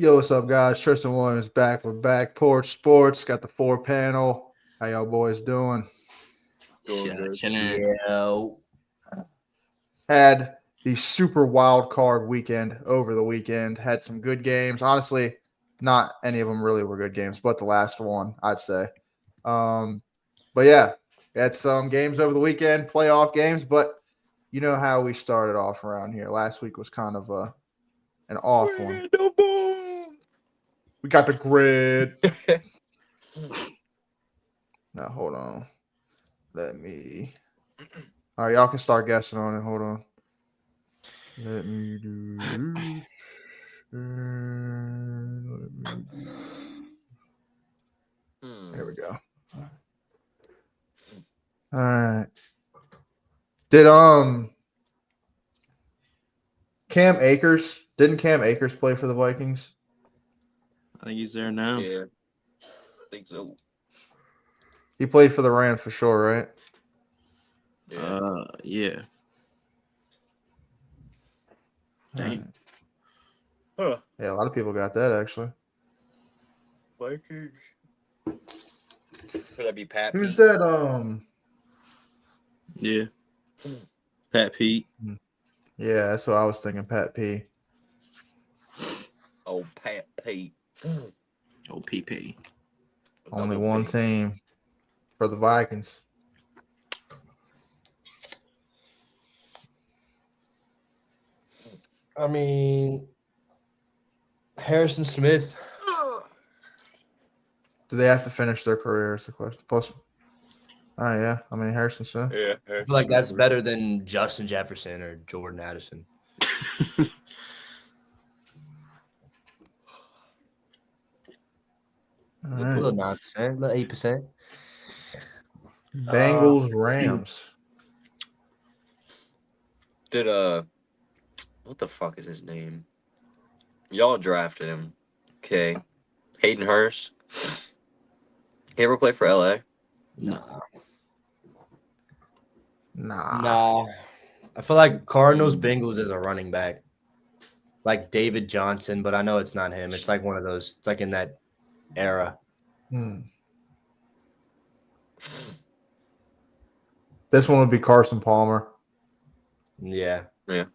Yo, what's up, guys? Tristan Williams back with Back Porch Sports. Got the 4 panel. How y'all boys doing? Doing good. Chilling. Yo. Had the Super Wildcard weekend over the weekend. Had some good games. Honestly, not any of them really were good games, but the last one, I'd say. But yeah, had some games over the weekend, playoff games, but you know how we started off around here. Last week was kind of an off one. We got the grid. Now, hold on. Let me. All right, y'all can start guessing on it. Hold on. Let me do. There we go. All right. Didn't Cam Akers play for the Vikings? I think he's there now. Yeah. I think so. He played for the Rams for sure, right? Yeah. Yeah. Dang. Huh. Yeah, a lot of people got that actually. Vikings. Could that be Pat? Who's Pete? that? Yeah. Pat Pete. Yeah, that's what I was thinking. Pat P. Oh, Pat Pete. Oh, PP. Only Another one Pete. team for the Vikings. I mean, Harrison Smith. Do they have to finish their career? Is the question. Plus, yeah. I mean, Harrison Smith. Yeah. I feel like that's better than Justin Jefferson or Jordan Addison. All A right. little 9%, a little 8%. Bengals, Rams. Did what the fuck is his name? Y'all drafted him. Okay. Hayden Hurst. He ever play for LA? No. Nah. I feel like Cardinals, Bengals is a running back. Like David Johnson, but I know it's not him. It's like one of those. It's like in that era. This one would be Carson Palmer. Yeah. Yep.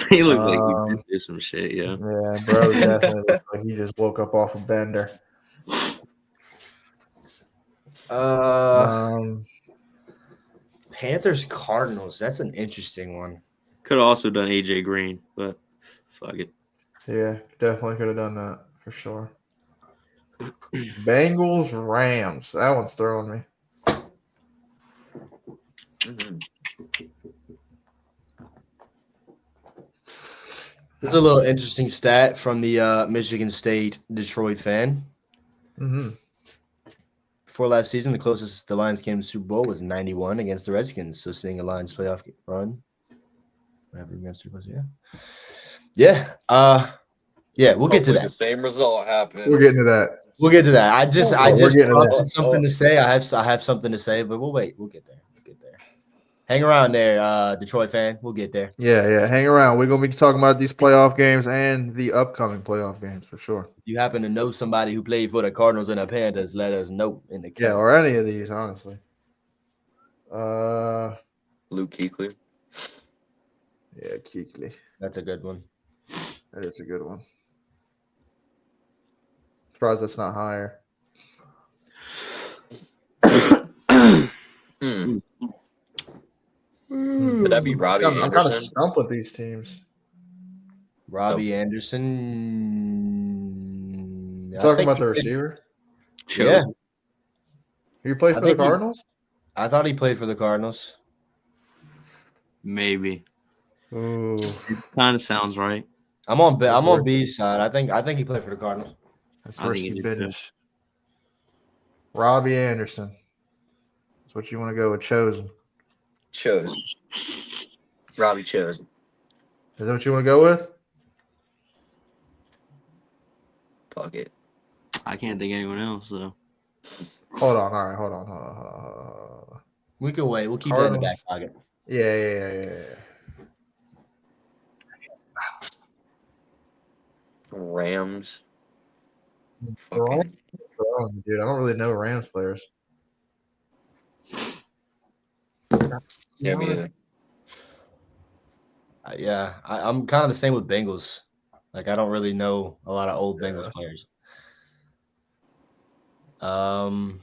He looks like he did do some shit, yeah. Yeah, bro, definitely looks like he just woke up off a bender. Panthers, Cardinals. That's an interesting one. Could have also done AJ Green, but fuck it. Yeah, definitely could have done that for sure. Bengals, Rams. That one's throwing me. There's a little interesting stat from the Michigan State Detroit fan. Mm-hmm. Before last season, the closest the Lions came to the Super Bowl was 91 against the Redskins. So seeing a Lions playoff run, whatever against Super Bowl, yeah. We'll get to that. The same result happened. We're getting to that. We'll get to that. I just getting to brought that. something to say. I have something to say, but we'll wait. We'll get there. Hang around there, Detroit fan. We'll get there. Yeah. Hang around. We're gonna be talking about these playoff games and the upcoming playoff games for sure. If you happen to know somebody who played for the Cardinals and the Panthers, let us know in the Yeah, comments. or any of these, honestly. Luke Kuechly. Yeah, Kuechly. That's a good one. That is a good one. Surprised that's not higher. Could that be Robbie I'm kind of Anderson? stumped with these teams. Robbie Anderson. You talking about the receiver? Yeah. You played for the Cardinals? I thought he played for the Cardinals. Maybe. Ooh. Kind of sounds right. I'm on B's side. I think he played for the Cardinals. That's I think risky he did business. Robbie Anderson. That's what you want to go with. Chosen. Robbie Chosen. Is that what you want to go with? Fuck it. I can't think of anyone else, though. Hold on. All right. Hold on. We can wait. We'll keep that in the back pocket. Yeah. Rams. Wrong, Fucking. dude. I don't really know Rams players. Yeah, me either. Yeah, I'm kind of the same with Bengals. Like, I don't really know a lot of old Bengals players. I'm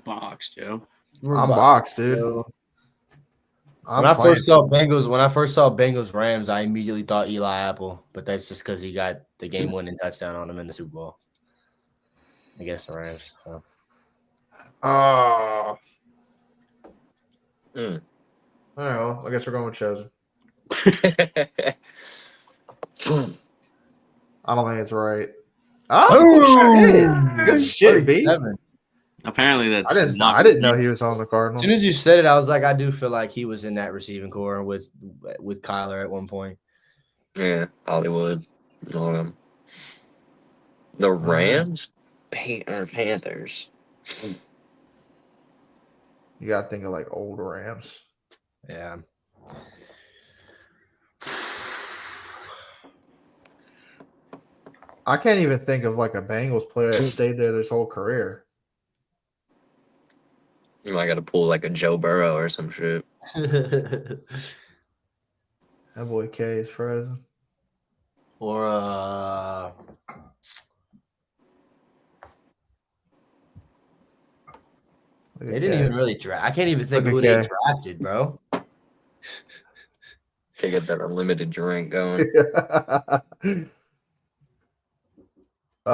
boxed, yo. I'm boxed, dude. When I first saw Bengals Rams, I immediately thought Eli Apple, but that's just because he got the game-winning touchdown on him in the Super Bowl against the Rams. So. All Mm. right, well, I guess we're going with Chosen. I don't think it's right. Oh, good shit, B. Apparently, that's I didn't know he was on the Cardinals. As soon as you said it, I was like, I do feel like he was in that receiving core with Kyler at one point. Yeah, Hollywood. All of them. The Rams, Panthers. You gotta think of like old Rams. Yeah. I can't even think of like a Bengals player that stayed there this whole career. You might got to pull like a Joe Burrow or some shit. That boy K is frozen. Or they didn't even really draft. I can't even think who they drafted, bro. Can't get that unlimited drink going. Shit. We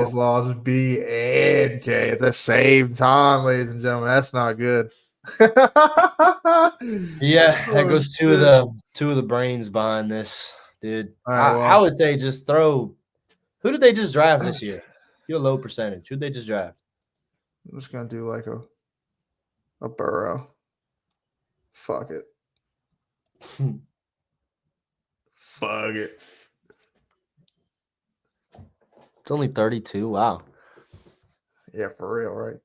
just lost B and K at the same time, ladies and gentlemen. That's not good. Yeah, that goes two of the brains behind this, dude. Right, I would say just throw. Who did they just draft this year? Get a low percentage. Who did they just draft? I'm just gonna do like a Burrow. Fuck it. Fuck it. It's only 32. Wow. Yeah, for real, right?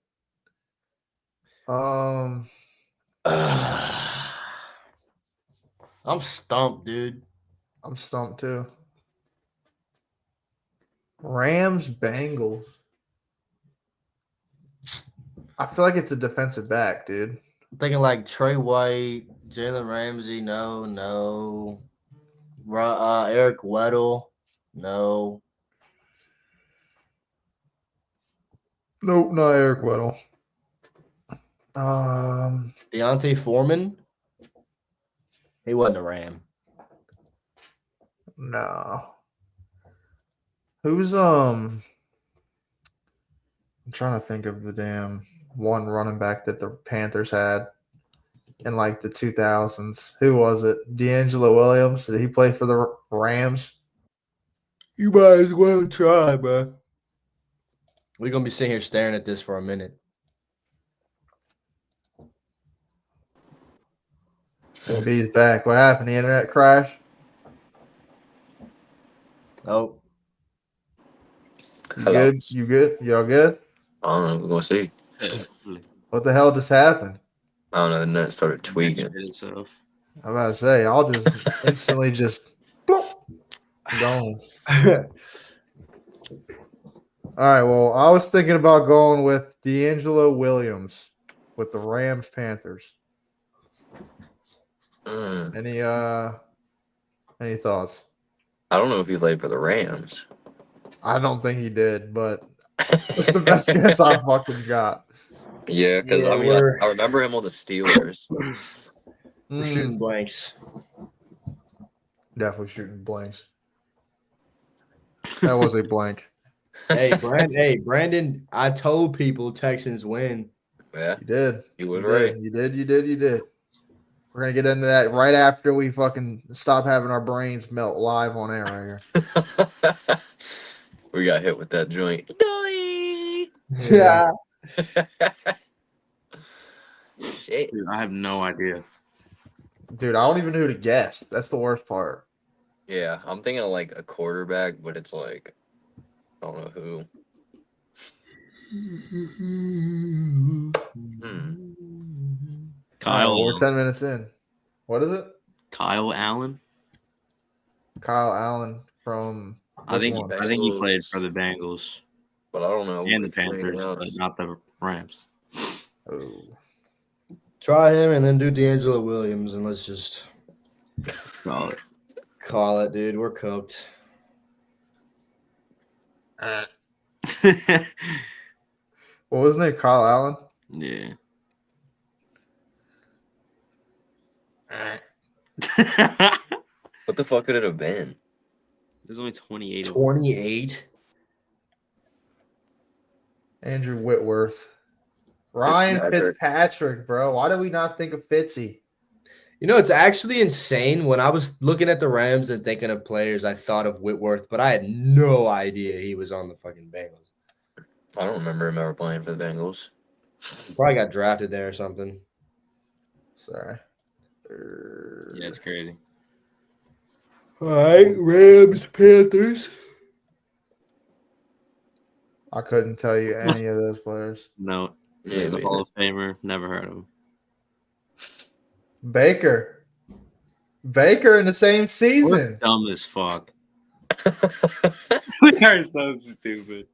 I'm stumped, dude. I'm stumped too. Rams, Bengals. I feel like it's a defensive back, dude. I'm thinking like Trey White, Jalen Ramsey. No. Eric Weddle. No. Nope, not Eric Weddle. Deontay Foreman. He wasn't a Ram. No. Who's I'm trying to think of the damn one running back that the Panthers had in like the 2000s. Who was it? D'Angelo Williams? Did he play for the Rams? You might as well try, bro. We're gonna be sitting here staring at this for a minute. He's back. What happened? The internet crash? Oh. You good? You good? Y'all good? I don't know. We're going to see. What the hell just happened? I don't know. The net started tweaking. I'm about to say, I'll just instantly just gone. All right. Well, I was thinking about going with D'Angelo Williams with the Rams Panthers. Any thoughts? I don't know if he played for the Rams. I don't think he did, but it's the best guess I fucking got. Yeah, because I remember him on the Steelers. We're shooting blanks. Definitely shooting blanks. That was a blank. Hey, Brandon, I told people Texans win. Yeah. You did. You was right. You did. We're going to get into that right after we fucking stop having our brains melt live on air right here. We got hit with that joint. Yeah. Shit. Dude, I have no idea. Dude, I don't even know who to guess. That's the worst part. Yeah, I'm thinking of like a quarterback, but it's like, I don't know who. Kyle we're Allen. 10 minutes in. What is it? Kyle Allen. Kyle Allen from I think one? I think he played Bengals. for the Bengals But I don't know. and the if anything Panthers, but else. not the Rams. Oh. Try him and then do D'Angelo Williams, and let's just Solid. call it, dude. We're cooked. What was his name? Kyle Allen? Yeah. What the fuck could it have been? There's only 28 of them. 28. Andrew Whitworth. Ryan Fitzpatrick, bro. Why did we not think of Fitzy? You know, it's actually insane. When I was looking at the Rams and thinking of players, I thought of Whitworth, but I had no idea he was on the fucking Bengals. I don't remember him ever playing for the Bengals. Probably got drafted there or something. Sorry. Yeah, it's crazy. All right, Rams, Panthers. I couldn't tell you any of those players. No. Yeah, He's a me Hall either. of Famer. Never heard of him. Baker in the same We're season. dumb as fuck. We are so stupid.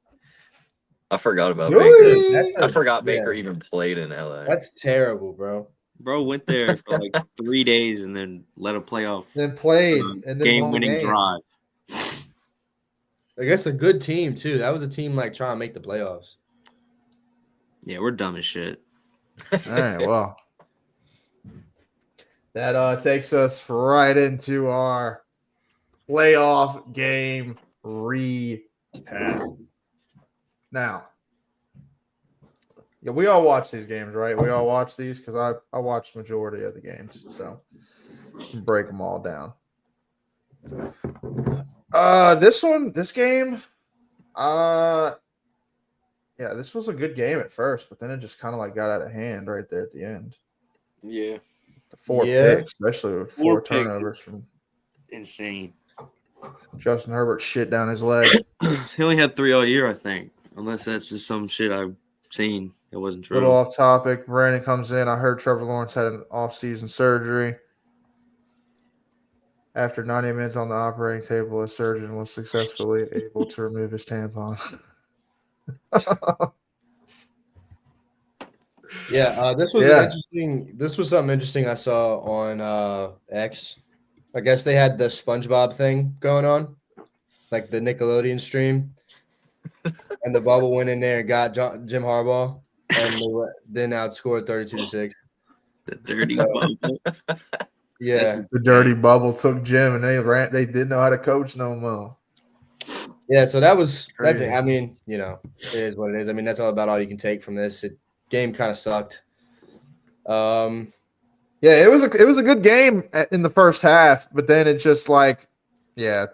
I forgot about Really? Baker. I forgot yeah. Baker even played in LA. That's terrible, bro. Bro went there for like 3 days and then led a playoff Then played and then game-winning won the game. drive. I guess a good team too. That was a team like trying to make the playoffs. Yeah, we're dumb as shit. All right, well. That takes us right into our playoff game recap. Now, yeah, we all watch these games, right? We all watch these because I watched the majority of the games, so break them all down. This game, yeah, this was a good game at first, but then it just kind of like got out of hand right there at the end. Yeah. The 4 Yeah. picks, especially with 4 4 picks. turnovers from Insane. Justin Herbert shit down his leg. He only had 3 all year, I think. Unless that's just some shit I've seen that wasn't true. Little off topic. Brandon comes in. I heard Trevor Lawrence had an off-season surgery. After 90 minutes on the operating table, a surgeon was successfully able to remove his tampon. Yeah, this was Yeah. an interesting. This was something interesting I saw on X. I guess they had the SpongeBob thing going on, like the Nickelodeon stream, and the bubble went in there and got Jim Harbaugh, and then outscored 32-6. The dirty bubble. Yeah, The dirty bubble took Jim, and they didn't know how to coach no more. yeah. So that's Crazy. it. I mean, you know, it is what it is. I mean, that's all you can take from this. Game kind of sucked. Yeah, it was a good game in the first half, but then it just like, yeah,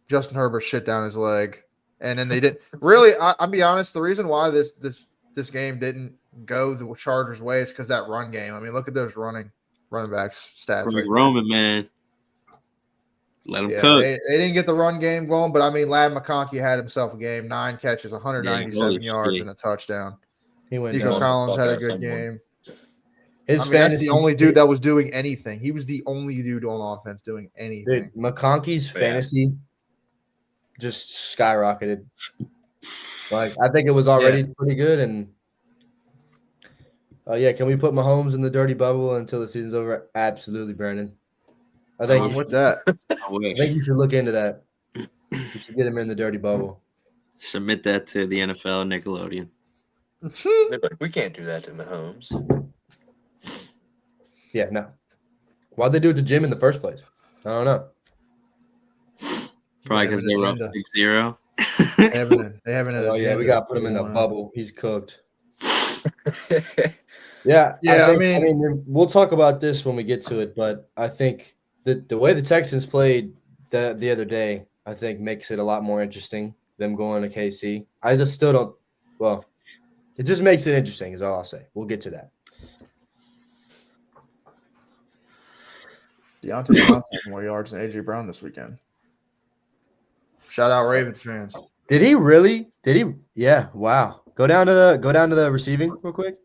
Justin Herbert shit down his leg, and then they didn't really. I'll be honest, the reason why this game didn't go the Chargers' way is because that run game. I mean, look at those running backs stats. Greg Right Roman, man. Let him yeah, cook. they didn't get the run game going, but I mean, Ladd McConkey had himself a game, 9 catches, 197 yards, and a touchdown. He went Nico down. Collins had a Fuck good out game. His I mean, that's fantasy the only dude that was doing anything. He was the only dude on offense doing anything. Dude, McConkey's Yeah. fantasy just skyrocketed. Like, I think it was already pretty good. And yeah, can we put Mahomes in the dirty bubble until the season's over? Absolutely, Brandon. I think I'm with that. I wish. I think you should look into that. You should get him in the dirty bubble. Submit that to the NFL Nickelodeon. They're like, we can't do that to Mahomes. Yeah, no. Why'd they do it to Jim in the first place? I don't know. Probably They have because an they were up agenda. 6-0. They haven't. Oh yeah, we got to put him in the bubble. He's cooked. Yeah, I I mean, we'll talk about this when we get to it, but I think the way the Texans played the other day, I think makes it a lot more interesting. Them going to KC. I just still don't. Well, it just makes it interesting. Is all I'll say. We'll get to that. Deontay Johnson had more yards than AJ Brown this weekend. Shout out Ravens fans. Did he really? Did he? Yeah. Wow. Go down to the receiving real quick.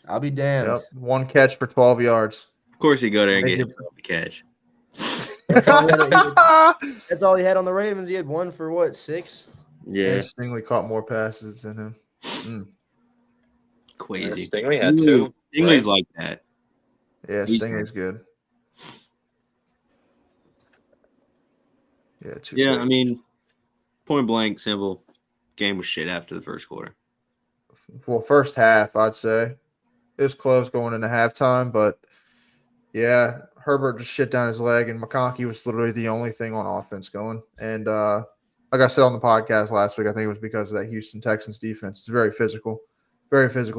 I'll be damned. Yep. 1 catch for 12 yards. Of course, he go there and Makes get it- himself a catch. That's all he had on the Ravens. He had 1 for what, 6? Yeah, And Stingley caught more passes than him. crazy. Stingley had 2. Stingley's right? like that. Yeah, He's Stingley's good. Yeah, 2 Yeah, picks. I mean, point blank, simple. Game was shit after the first quarter. Well, first half, I'd say. It was close going into halftime, but yeah, Herbert just shit down his leg, and McConkey was literally the only thing on offense going. And like I said on the podcast last week, I think it was because of that Houston Texans defense. It's very physical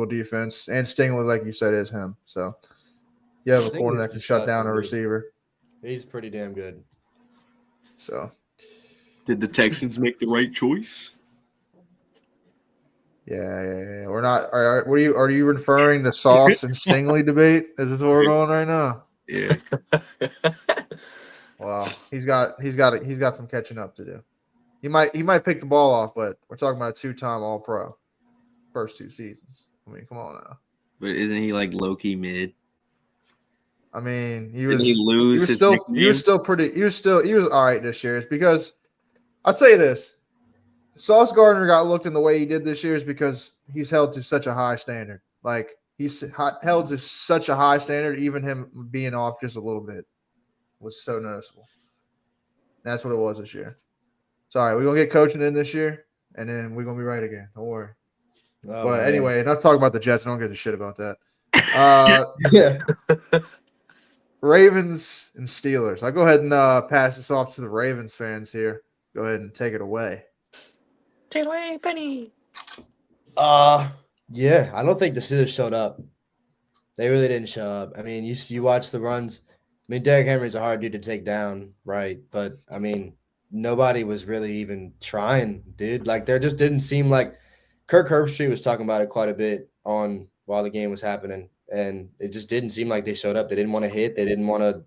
defense. And Stingley, like you said, is him. So you have a Stingley's corner that can shut down a disgusting, dude. receiver. He's pretty damn good. So Did the Texans make the right choice? yeah. We're not. Are you referring to Sauce and Stingley debate? Is this where we're going right now? Yeah. Wow, he's got some catching up to do. He might pick the ball off, but we're talking about a 2-time All-Pro, first 2 seasons. I mean, come on now. But isn't he like low-key mid? I mean, he Did was he lose his he nickname? was all right this year. It's because I'll tell you this. Sauce Gardner got looked in the way he did this year is because he's held to such a high standard. Like he's held to such a high standard, even him being off just a little bit was so noticeable. That's what it was this year. Sorry, we're gonna get coaching in this year, and then we're gonna be right again. Don't worry. Oh, But man. anyway, enough talking about the Jets. I don't give a shit about that. Yeah. Ravens and Steelers. I'll go ahead and pass this off to the Ravens fans here. Go ahead and take it away. Take it away, Penny. Yeah, I don't think the Steelers showed up. They really didn't show up. I mean, you watch the runs. I mean, Derrick Henry's a hard dude to take down, right? But I mean, nobody was really even trying, dude. Like there just didn't seem like Kirk Herbstreit was talking about it quite a bit on while the game was happening, and it just didn't seem like they showed up. They didn't want to hit. They didn't want to.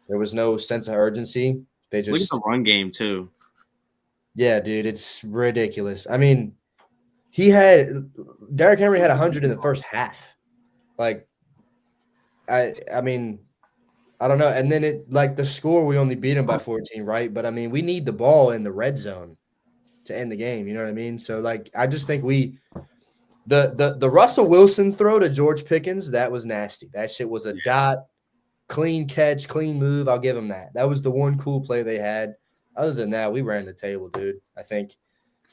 There was no sense of urgency. They Look at just the run game too. yeah, dude, it's ridiculous. I mean, Derrick Henry had 100 in the first half. Like, I mean, I don't know. And then the score, we only beat him by 14, right? But I mean, we need the ball in the red zone to end the game. You know what I mean? So like, I just think the Russell Wilson throw to George Pickens, that was nasty. That shit was a dot, clean catch, clean move. I'll give him that. That was the one cool play they had. Other than that, we ran the table, dude. I think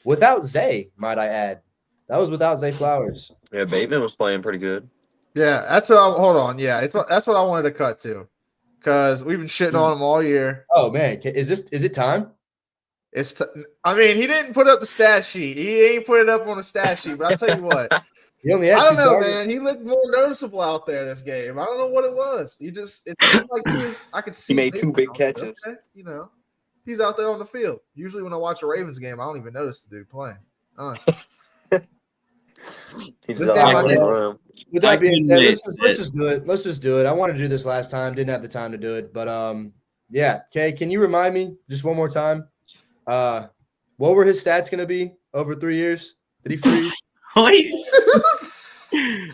without Zay, might I add, that was without Zay Flowers. Yeah, Bateman was playing pretty good. Yeah, that's what. Hold on. Yeah, that's what I wanted to cut to, because we've been shitting on him all year. Oh man, is it time? I mean, he didn't put up the stat sheet. He ain't put it up on the stat sheet. But I'll tell you what. He only had I don't two know, targets. man. He looked more noticeable out there this game. I don't know what it was. It seemed like I could see. He made it. 2 big I was like, catches. okay, he's out there on the field. Usually when I watch a Ravens game, I don't even notice the dude playing. Honestly. He's This just game out I on the did- rim. With that I being can said, admit let's just do it. Let's just do it. I wanted to do this last time. Didn't have the time to do it. But yeah. Okay, can you remind me just one more time? What were his stats going to be over 3 years? Did he freeze? Wait.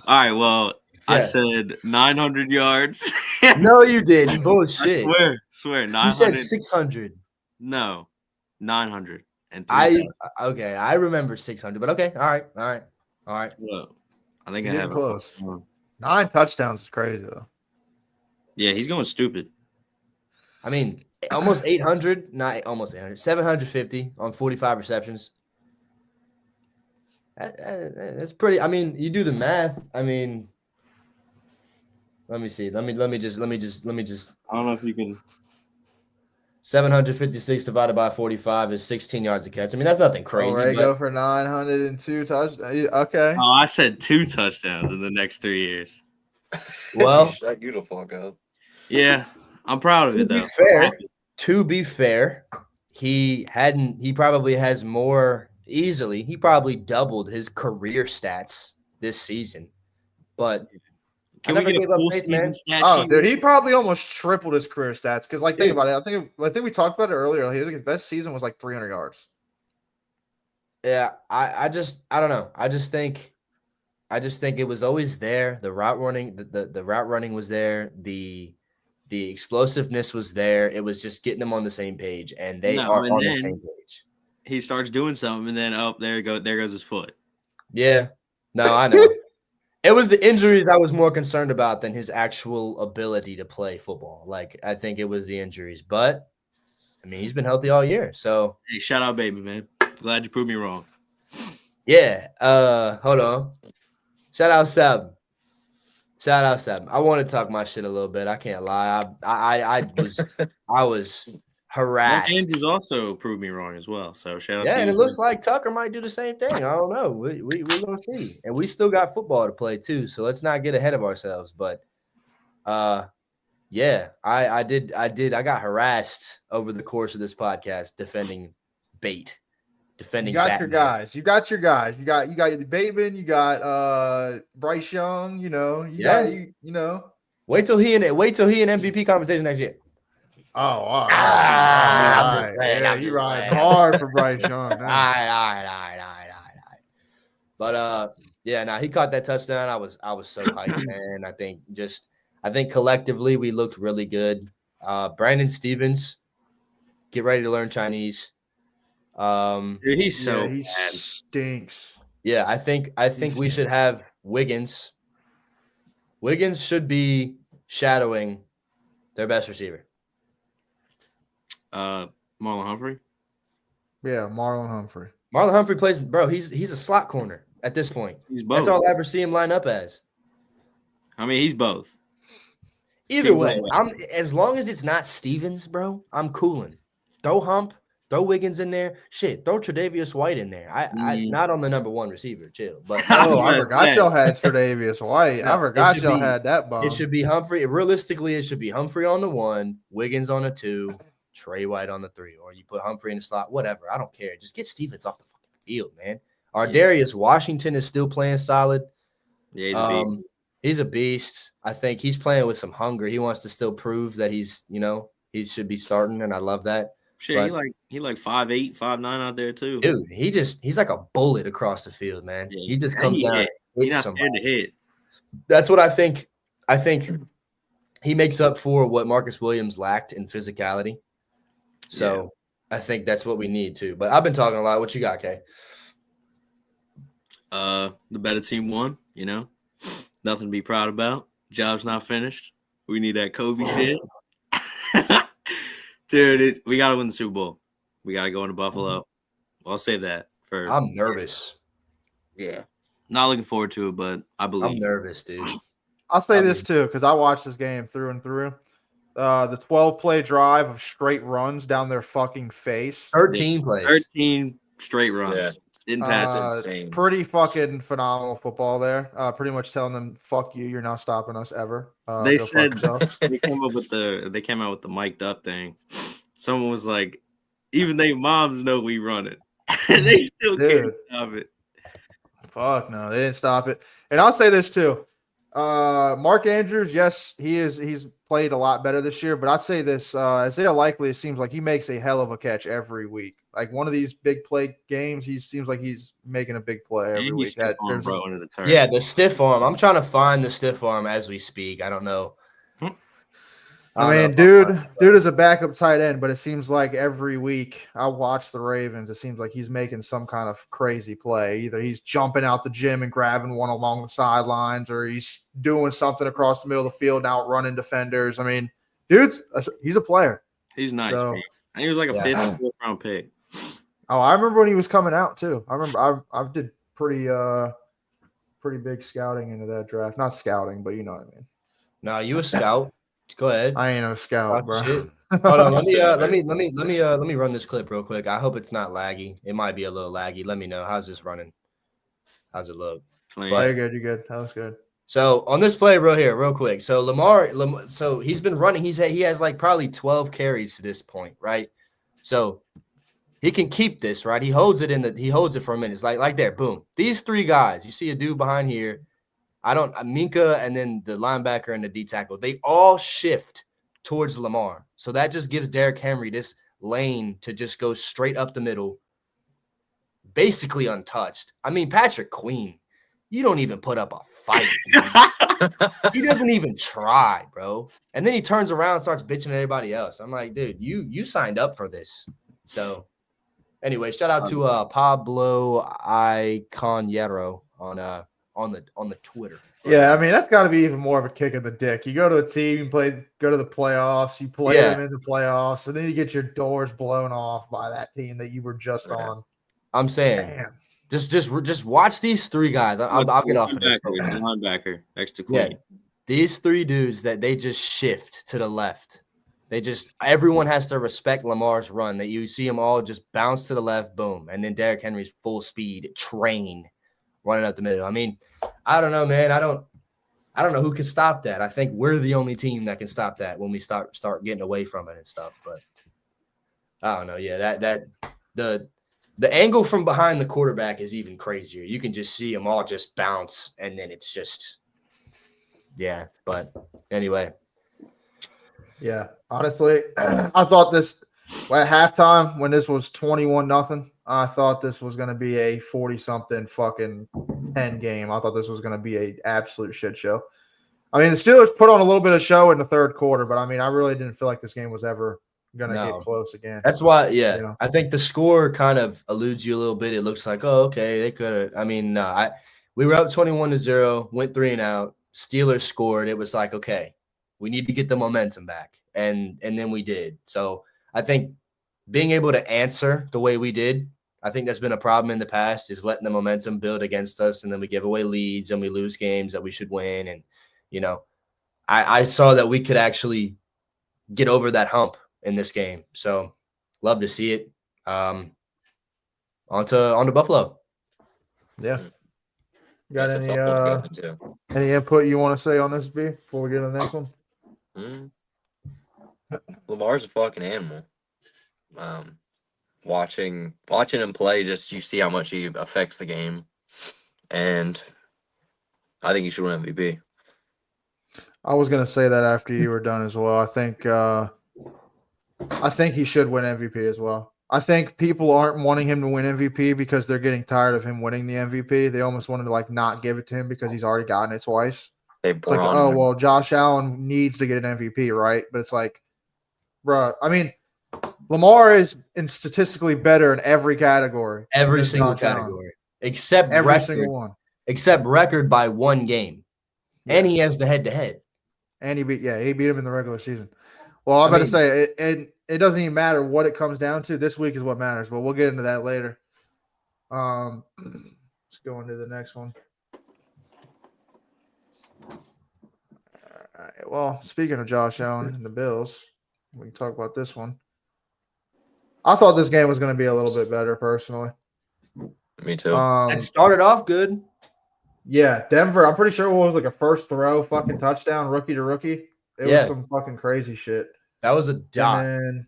All right. Well, I Yeah. said 900 yards. No, you didn't. I Bullshit. swear. You 900. said 600. No, 900 and I remember 600, but okay. All right. Look, I think He's I getting have close. it. 9 touchdowns is crazy though. Yeah, he's going stupid. I mean, almost 800, not almost 800, 750 on 45 receptions. That's pretty. I mean, you do the math. I mean, let me see. Let me just. I don't know if you can. 756 divided by 45 is 16 yards a catch. I mean, that's nothing crazy. All right, but- go for 902 touchdowns. Okay. Oh, I said 2 touchdowns in the next 3 years. Well, Shut you the fuck up. Yeah, I'm proud of To it be though. fair, to be fair, he probably has more easily. He probably doubled his career stats this season. But Can I we never get a gave up full faith, season man. stat Oh, sheet? dude, he probably almost tripled his career stats. Because, like, think Dude. about it. I think we talked about it earlier. His best season was like 300 yards. Yeah, I don't know. I just think it was always there. The route running, the route running was there. The explosiveness was there. It was just getting them on the same page, and they No, are and on the then same page. he starts doing something, and then there goes his foot. Yeah. No, I know. It was the injuries I was more concerned about than his actual ability to play football. Like, I think it was the injuries, but I mean, he's been healthy all year. So Hey, shout out, baby, man. Glad you proved me wrong. yeah. Hold on. Shout out Seb. I want to talk my shit a little bit. I can't lie. I was Mark harassed. Andrews also proved me wrong as well. So shout out Yeah, to and you. it looks like Tucker might do the same thing. I don't know. We're gonna see. And we still got football to play too. So let's not get ahead of ourselves. But yeah, I got harassed over the course of this podcast defending bait. You got your guys. You got your Bateman. You got Bryce Young. You know. You know. Wait till he in MVP conversation next year. Oh, all I'm right. just playing, Yeah, I'm you just riding playing. hard for Bryce Young. All right. But yeah, now he caught that touchdown. I was so hyped, man. I think collectively we looked really good. Brandon Stevens, get ready to learn Chinese. Dude, he's so he bad. stinks. Yeah, I think we should have Wiggins. Wiggins should be shadowing their best receiver. Marlon Humphrey. Yeah, Marlon Humphrey. Marlon Humphrey plays, bro. He's a slot corner at this point. He's both. That's all I ever see him line up as. I mean, he's both. Either way, I'm as long as it's not Stevens, bro. I'm cooling. Throw Wiggins in there. Shit, throw Tre'Davious White in there. I not on the number one receiver, chill. But I forgot y'all had Tre'Davious White. No, I forgot y'all had that bomb. It should be Humphrey. Realistically, it should be Humphrey on the 1, Wiggins on the 2, Trey White on the 3, or you put Humphrey in the slot. Whatever. I don't care. Just get Stevens off the fucking field, man. Darius Washington is still playing solid. Yeah, he's a beast. He's a beast. I think he's playing with some hunger. He wants to still prove that he should be starting, and I love that. Shit, he like 5'8", 5'9" out there too. Dude, he's like a bullet across the field, man. Yeah, he just comes down. He's not scared to hit. That's what I think. I think he makes up for what Marcus Williams lacked in physicality. So I think that's what we need too. But I've been talking a lot. What you got, Kay? The better team won. You know, nothing to be proud about. Job's not finished. We need that Kobe shit. Dude, we got to win the Super Bowl. We got to go into Buffalo. I'll save that for. I'm nervous. Yeah. Not looking forward to it, but I believe. I'm nervous, dude. I'll say this too, because I watched this game through and through. The 12-play drive of straight runs down their fucking face. 13 plays. 13 straight runs. Yeah. Didn't pass insane. Pretty fucking phenomenal football there. Pretty much telling them, "Fuck you, you're not stopping us ever." They said they came out with the mic'd up thing. Someone was like, "Even they moms know we run it." They still can't stop it. Fuck no, they didn't stop it. And I'll say this too. Mark Andrews, yes, he's played a lot better this year, but I'd say this, Isaiah Likely, it seems like he makes a hell of a catch every week. Like one of these big play games, he seems like he's making a big play every week. Yeah, the stiff arm. I'm trying to find the stiff arm as we speak. I don't know. I mean, dude is a backup tight end, but it seems like every week I watch the Ravens, it seems like he's making some kind of crazy play. Either he's jumping out the gym and grabbing one along the sidelines, or he's doing something across the middle of the field and outrunning defenders. I mean, he's a player. He's nice. So, man. And he was like a 5th or 4th round pick. Oh, I remember when he was coming out too. I remember I did pretty big scouting into that draft. Not scouting, but you know what I mean. No, you a scout. Go ahead. I ain't a scout, bro. Hold on, let me run this clip real quick. I hope it's not laggy. It might be a little laggy. Let me know. How's this running? How's it look? You're good. That was good. So on this play real quick. So Lamar, so he's been running. He has like probably 12 carries to this point, right? So he can keep this, right? He holds it for a minute. It's like there, boom. These 3 guys, you see a dude behind here. Minka and then the linebacker and the D tackle, they all shift towards Lamar. So that just gives Derrick Henry this lane to just go straight up the middle, basically untouched. I mean, Patrick Queen, you don't even put up a fight. He doesn't even try, bro. And then he turns around and starts bitching at everybody else. I'm like, dude, you signed up for this. So anyway, shout out to Pablo Iconero on the Twitter. Yeah, I mean that's got to be even more of a kick in the dick. You go to a team, you go to the playoffs, you play them in the playoffs, and then you get your doors blown off by that team that you were just on. I'm saying, Damn. just watch these three guys. I'll get off of this. Linebacker next to Queen. Yeah, these three dudes that they just shift to the left. Everyone has to respect Lamar's run. That you see them all just bounce to the left, boom, and then Derrick Henry's full speed train running up the middle. I mean, I don't know, man. I don't know who can stop that. I think we're the only team that can stop that when we start getting away from it and stuff. But I don't know. Yeah, the angle from behind the quarterback is even crazier. You can just see them all just bounce, and then it's just But anyway. Yeah, honestly, I thought this at halftime when this was 21-0. I thought this was going to be a 40-something fucking 10 game. I thought this was going to be an absolute shit show. I mean, the Steelers put on a little bit of show in the third quarter, but I mean, I really didn't feel like this game was ever going to get close again. That's why, I think the score kind of eludes you a little bit. It looks like, oh, okay, they could have. I mean, we were up 21-0, went 3 and out. Steelers scored. It was like, okay, we need to get the momentum back, and then we did. So I think being able to answer the way we did, I think that's been a problem in the past, is letting the momentum build against us, and then we give away leads and we lose games that we should win. And, I saw that we could actually get over that hump in this game. So love to see it. On to Buffalo. Yeah. Got any input you want to say on this, B, before we get to the next one? Lamar's a fucking animal. Watching him play, just you see how much he affects the game, and I think he should win MVP. I was gonna say that after you were done as well. I think he should win MVP as well. I think people aren't wanting him to win MVP because they're getting tired of him winning the MVP. They almost wanted to not give it to him because he's already gotten it twice. It's like, oh well, Josh Allen needs to get an MVP, right? But it's like, bro, I mean, Lamar is statistically better in every category. Every single category. Except every single one. Except record by 1 game. Yeah. And he has the head-to-head. And he beat him in the regular season. Well, I'm about to say it doesn't even matter what it comes down to. This week is what matters, but we'll get into that later. Let's go into the next one. All right. Well, speaking of Josh Allen and the Bills, we can talk about this one. I thought this game was going to be a little bit better, personally. Me too. It started off good. Yeah, Denver, I'm pretty sure it was like a first throw fucking touchdown, rookie to rookie. It was some fucking crazy shit. That was a dot. And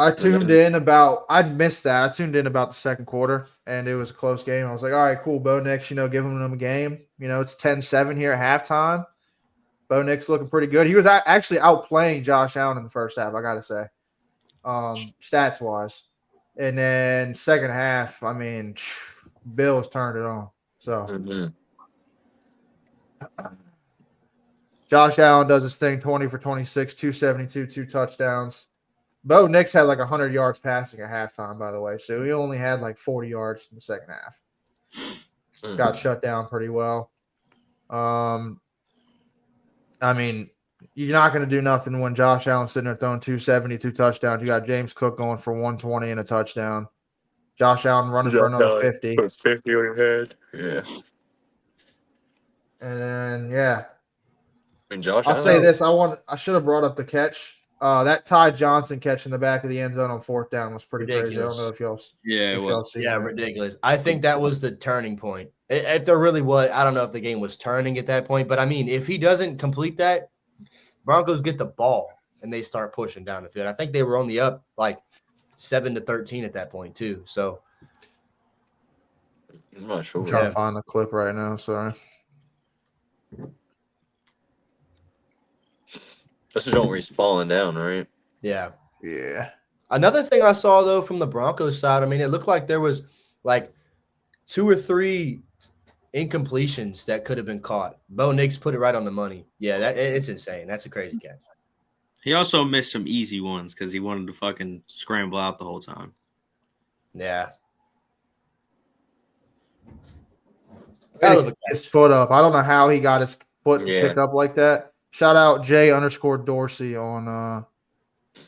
I tuned in I'd missed that. I tuned in about the second quarter, and it was a close game. I was like, all right, cool. Bo Nix, giving them a game. It's 10-7 here at halftime. Bo Nix looking pretty good. He was actually outplaying Josh Allen in the first half, I got to say, stats-wise. And then second half, I mean, Bills turned it on. So Josh Allen does his thing, 20 for 26, 272, 2 touchdowns. Bo Nix had 100 yards passing at halftime, by the way. So he only had 40 yards in the second half. Got shut down pretty well. I mean, you're not going to do nothing when Josh Allen's sitting there throwing 272 touchdowns. You got James Cook going for 120 and a touchdown. Josh Allen running for another 50. Puts 50 on your head. Yeah. And then, I mean, Josh I'll say this. I should have brought up the catch. That Ty Johnson catch in the back of the end zone on 4th down was pretty crazy. I don't know if y'all ridiculous. I think that was the turning point. If there really was, I don't know if the game was turning at that point, but I mean, if he doesn't complete that, Broncos get the ball and they start pushing down the field. I think they were only up 7-13 at that point too. So I'm not sure. I'm trying to find the clip right now. Sorry. That's the joint where he's falling down, right? Yeah. Yeah. Another thing I saw though from the Broncos side, I mean, it looked like there was like 2 or 3 incompletions that could have been caught. Bo Nix put it right on the money. Yeah, it's insane. That's a crazy catch. He also missed some easy ones because he wanted to fucking scramble out the whole time. Yeah. Hell of his foot up. I don't know how he got his foot picked up like that. Shout out J_Dorsey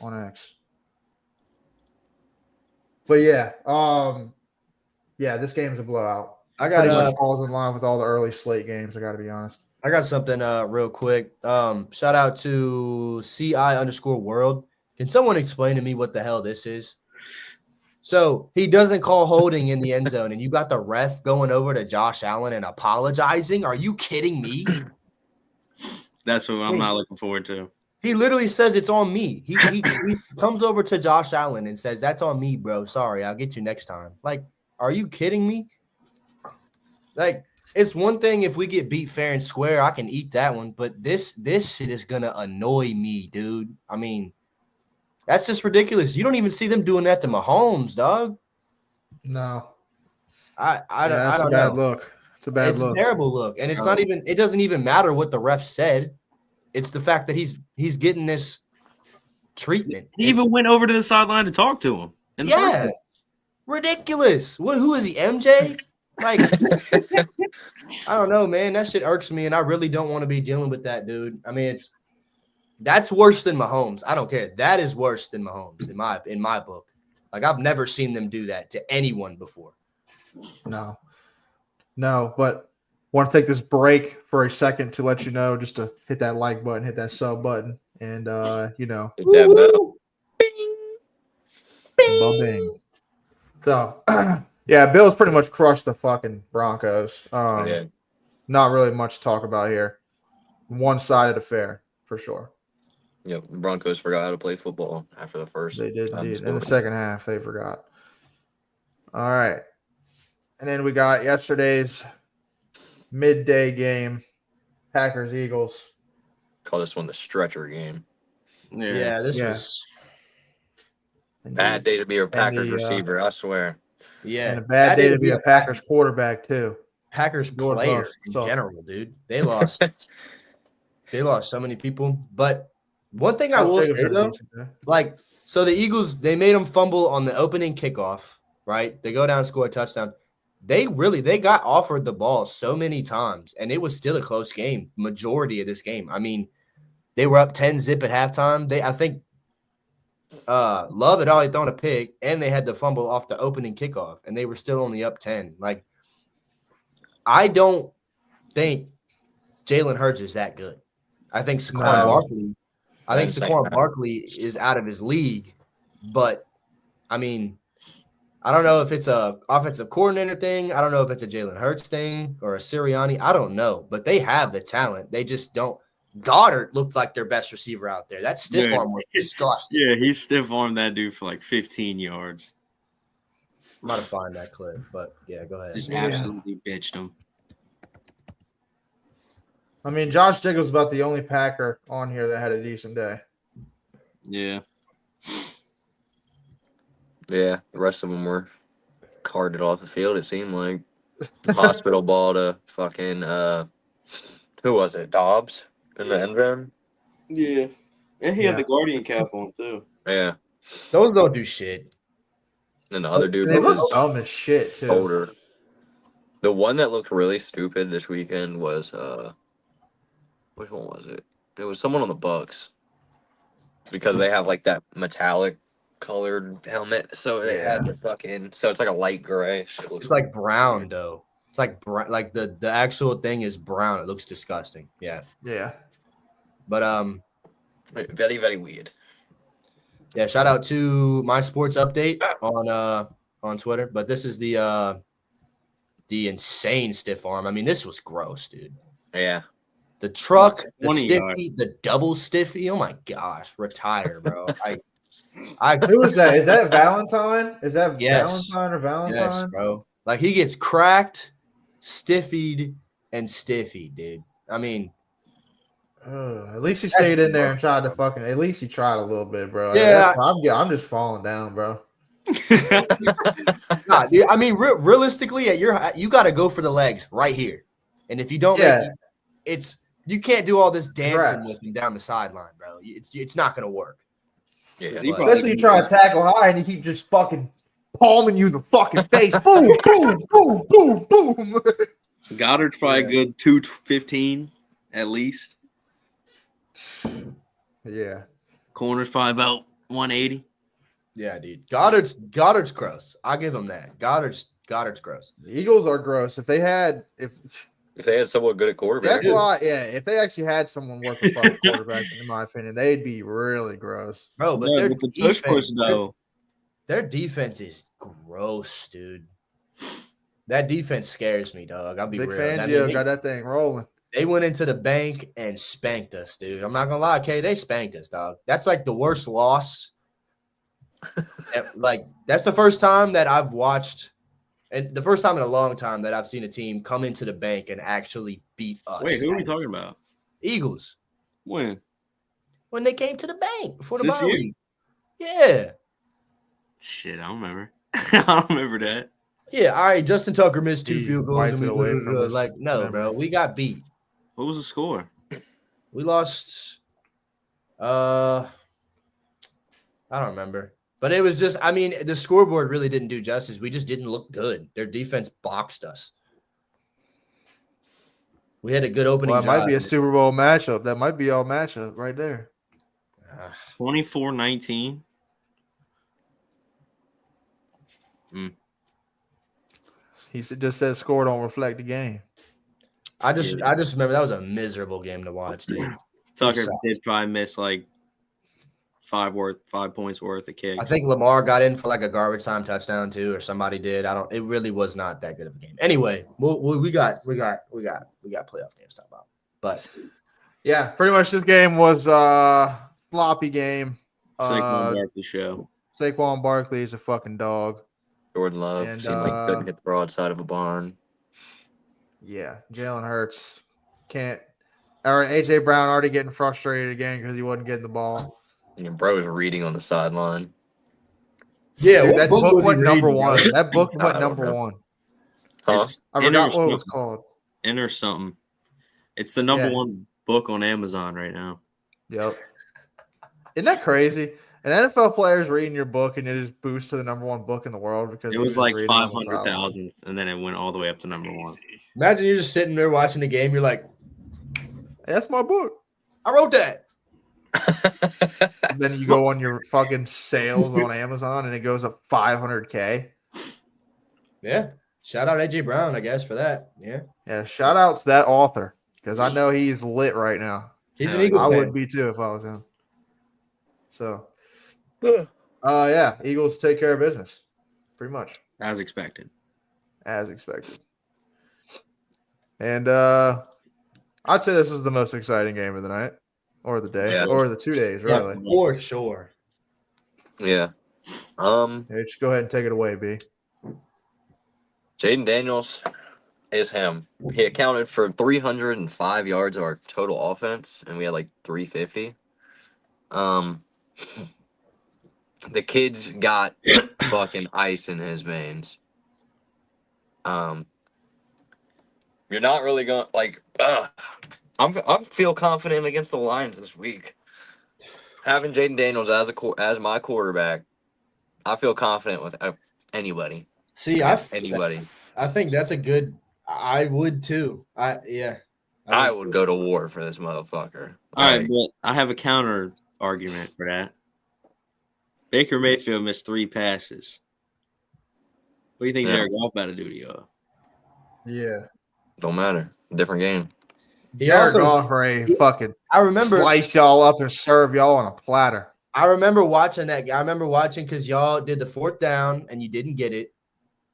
on X. But yeah, this game is a blowout. I got pretty much falls in line with all the early slate games. I got to be honest. I got something real quick. Shout out to CI_world. Can someone explain to me what the hell this is? So he doesn't call holding in the end zone, and you got the ref going over to Josh Allen and apologizing. Are you kidding me? That's what I'm not looking forward to. He literally says it's on me. He comes over to Josh Allen and says, "That's on me, bro. Sorry, I'll get you next time." Like, are you kidding me? Like, it's one thing if we get beat fair and square, I can eat that one. But this shit is gonna annoy me, dude. I mean, that's just ridiculous. You don't even see them doing that to Mahomes, dog. No, I don't know. It's a bad look. It's a bad look. It's a terrible look, and it's not even. It doesn't even matter what the ref said. It's the fact that he's getting this treatment. He even went over to the sideline to talk to him. Yeah, ridiculous. Who is he, MJ? Like, I don't know, man. That shit irks me, and I really don't want to be dealing with that, dude. I mean, that's worse than Mahomes. I don't care. That is worse than Mahomes in my book. Like, I've never seen them do that to anyone before. No, but want to take this break for a second to let you know, just to hit that like button, hit that sub button, and hit that bell. Bing. Bing. Bing. So, yeah, Bills pretty much crushed the fucking Broncos. Not really much to talk about here. One-sided affair for sure. Yeah, the Broncos forgot how to play football after the first. They did indeed. In the second half, they forgot. All right. And then we got yesterday's midday game, Packers-Eagles. Call this one the stretcher game. Yeah, this was bad day to be a Packers receiver, I swear. Yeah. And a bad day to be a Packers quarterback, too. Packers players in general, dude. They lost so many people. But one thing I will say, though, like, so the Eagles, they made them fumble on the opening kickoff, right? They go down, score a touchdown. They got offered the ball so many times, and it was still a close game, majority of this game. I mean, they were up 10-0 at halftime. I think Love had already thrown a pick, and they had the fumble off the opening kickoff, and they were still only up 10. Like, I don't think Jalen Hurts is that good. I think Saquon Barkley is out of his league, but I mean, I don't know if it's a offensive coordinator thing. I don't know if it's a Jalen Hurts thing or a Sirianni. I don't know, but they have the talent. They just don't. Goddard looked like their best receiver out there. That stiff arm was disgusting. Yeah, he stiff armed that dude for like 15 yards. I'm about to find that clip, but yeah, go ahead. Just absolutely bitched him. I mean, Josh Jacobs was about the only Packer on here that had a decent day. Yeah. Yeah, the rest of them were carted off the field, it seemed like. Hospital ball to fucking, who was it, Dobbs in the end zone? Yeah. And he had the Guardian cap on, too. Yeah. Those don't do shit. And the other dude they was look dumb as shit, too. older. The one that looked really stupid this weekend was, which one was it? It was someone on the Bucks. Because they have, like, that metallic colored helmet, so they had the fucking. So it's like a light gray. Shit looks. It's like brown though. It's like brown. Like the actual thing is brown. It looks disgusting. Yeah. Yeah. But very very weird. Yeah. Shout out to my sports update on Twitter. But this is the insane stiff arm. I mean, this was gross, dude. Yeah. The truck, the stiffy, the double stiffy. Oh my gosh, retire, bro. Who is that? Is that Valentine? Is that Valentine or Valentine? Yes, bro. Like, he gets cracked, stiffied, and stiffied, dude. I mean, At least he stayed in there and tried to fucking. At least he tried a little bit, bro. Yeah. I'm just falling down, bro. Nah, dude, I mean, realistically, you got to go for the legs right here, and if you don't make you can't do all this dancing with him down the sideline, bro. It's not gonna work. Yeah, Especially you try to tackle high and he keep just fucking palming you in the fucking face. Boom, boom, boom, boom, boom. Goddard's probably good 215 at least. Yeah. Corner's probably about 180. Yeah, dude. Goddard's gross. I'll give him that. Goddard's gross. The Eagles are gross. If they had someone good at quarterback, that's why, if they actually had someone worth the fucking quarterback, in my opinion, they'd be really gross. Bro, but with the push though. Their defense is gross, dude. That defense scares me, dog. I'll be Big real. Fangio got that thing rolling. They went into the bank and spanked us, dude. I'm not gonna lie, Kay. They spanked us, dog. That's like the worst loss. That's the first time that I've watched, and the first time in a long time that I've seen a team come into the bank and actually beat us. Wait, who are we talking about? Eagles. When When they came to the bank before the This bye year? week. Yeah. Shit, I don't remember. I don't remember that. Yeah, all right. Justin Tucker missed 2 He field goals. wiped And it away from us. no, bro. We got beat. What was the score? We lost. I don't remember. But it was just, I mean, the scoreboard really didn't do justice. We just didn't look good. Their defense boxed us. We had a good opening Well, it might be a drive. Super Bowl matchup. That might be our matchup right there. 24-19. He just said score don't reflect the game. I just remember that was a miserable game to watch, dude. Tucker sucked. did probably miss like 5 points worth of kicks. I think Lamar got in for like a garbage time touchdown too, or somebody did. It really was not that good of a game. Anyway, we got playoff games to talk about. But Yeah, pretty much this game was floppy game. Saquon Barkley show. Saquon Barkley is a fucking dog. Jordan Love And, seemed like couldn't hit the broadside of a barn. Yeah, Jalen Hurts can't. Or AJ Brown already getting frustrated again because he wasn't getting the ball. And bro was reading on the sideline. yeah, Dude, what that book book was he went number reading, bro? one. That book I went don't number know. one. Huh? It's I forgot Inner what it was something. called. Inner something. It's the number Yeah. one book on Amazon right now. Yep. Isn't that crazy? An NFL player is reading your book and it just boosts to the number one book in the world because It he was just like reading on the sideline. 500,000, and then it went all the way up to number 1. Imagine you're just sitting there watching the game. You're like, Hey, that's my book. I wrote that. And then you go on your fucking sales on Amazon and it goes up $500K. Yeah. Shout out AJ Brown, I guess, for that. Yeah. Yeah, shout out to that author because I know he's lit right now. He's an Yeah, Eagles I fan. would be too if I was him. So, yeah, Eagles take care of business, pretty much As expected. as expected. And I'd say this is the most exciting game of the night, or the day, Yeah. or the 2 days, Yeah, really. for sure. Yeah. Hey, just go ahead and take it away, B. Jaden Daniels is him. He accounted for 305 yards of our total offense, and we had like 350. The kid's got fucking ice in his veins. You're not really going like. I'm feel confident against the Lions this week. Having Jaden Daniels as my quarterback, I feel confident with anybody. See, Anybody. I think that's a good. I would too. I would go to war for this motherfucker. All right, Like, but I have a counter argument for that. Baker Mayfield missed 3 passes. What do you think Yeah. Jared Goff about to do to y'all? Yeah. don't matter. Different game. He Jared also, Goff ready to fucking I remember slice y'all up and serve y'all on a platter. I remember watching that. I remember watching because y'all did the 4th down and you didn't get it.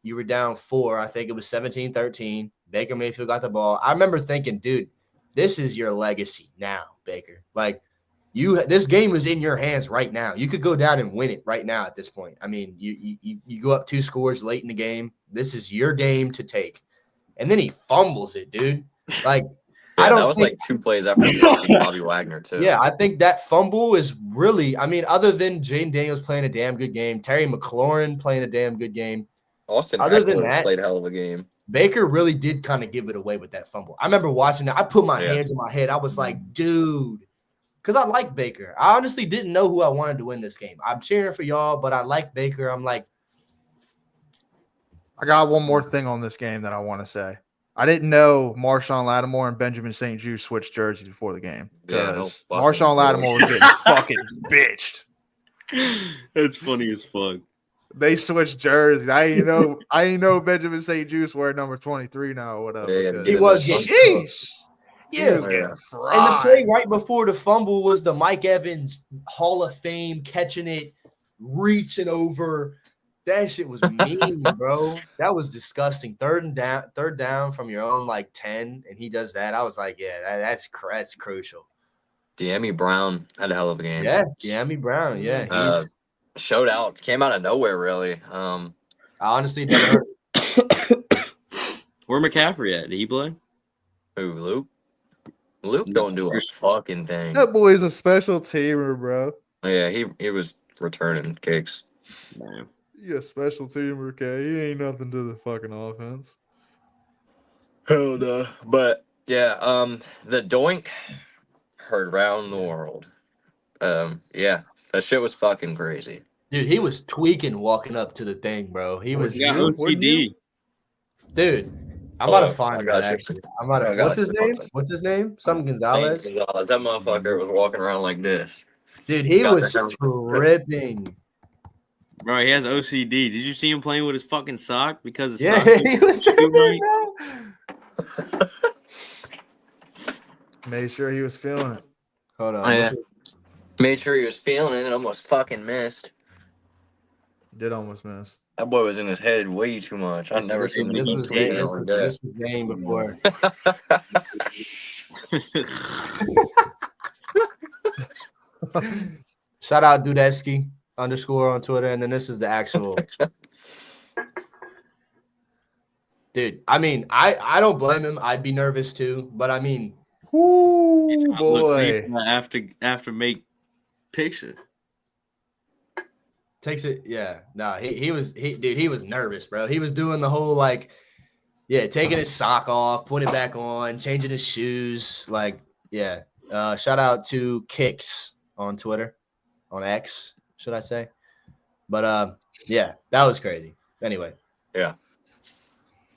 You were down 4. I think it was 17-13. Baker Mayfield got the ball. I remember thinking, dude, this is your legacy now, Baker. Like, this game was in your hands right now. You could go down and win it right now at this point. I mean, you go up 2 scores late in the game. This is your game to take. And then he fumbles it, dude. Like, Yeah, I don't that was think, like 2 plays after Bobby Wagner too. yeah, I think that fumble is really, I mean, other than Jaden Daniels playing a damn good game, Terry McLaurin playing a damn good game, Austin other than Eckler that, played a hell of a game. Baker really did kind of give it away with that fumble. I remember watching that. I put my Yeah. hands on my head. I was like, dude, because I like Baker. I honestly didn't know who I wanted to win this game. I'm cheering for y'all, but I like Baker. I'm like, I got one more thing on this game that I want to say. I didn't know Marshawn Lattimore and Benjamin St. Juste switched jerseys before the game Yeah, no because fucking Marshawn Lattimore was getting fucking bitched. That's funny as fuck. They switched jerseys. I didn't know Benjamin St. Juste wear number 23 now or whatever. Yeah, because- he was getting Sheesh. He yeah. was getting Yeah. fried. And the play right before the fumble was the Mike Evans Hall of Fame catching it, reaching over. That shit was mean, bro. That was disgusting. Third down from your own like 10, and he does that. I was like, yeah, that's crucial. De'Ami Brown had a hell of a game. Yeah, De'Ami Brown. Yeah, he's Showed out, came out of nowhere really. I honestly never heard. Where McCaffrey at? Did he play? Who, Luke? Luke don't do a fucking thing. That boy's a special teamer, bro. Yeah, he was returning kicks. Man. He a special teamer, okay? He ain't nothing to the fucking offense. Hell no. But yeah, the doink heard around the world. Yeah, that shit was fucking crazy. Dude, he was tweaking walking up to the thing, bro. He was, He got Wouldn't OCD. dude. I'm about to I find got that you. actually. I'm about I to. got What's his you. name? What's his name? Some Gonzalez. That motherfucker was walking around like this. Dude, he Got was the hell- tripping. Bro, he has OCD. Did you see him playing with his fucking sock? Because his Yeah, sock he was tripping, bro. Made sure he was feeling it. Hold on. Oh, yeah. This is- Made sure he was feeling it and almost fucking missed. Did almost miss. That boy was in his head way too much. I've never seen this him was take game. it This like was that. this was game before. Shout out Dudesky _ on Twitter, and then this is the actual. Dude, I mean, I don't blame him. I'd be nervous too, but I mean, Ooh, Look, boy. after make pictures. takes it. Yeah, no, he was nervous, bro. He was doing the whole like, yeah, taking his sock off, putting it back on, changing his shoes. Like, yeah. Shout out to Kicks on Twitter, on X, should I say? But yeah, that was crazy. Anyway, Yeah.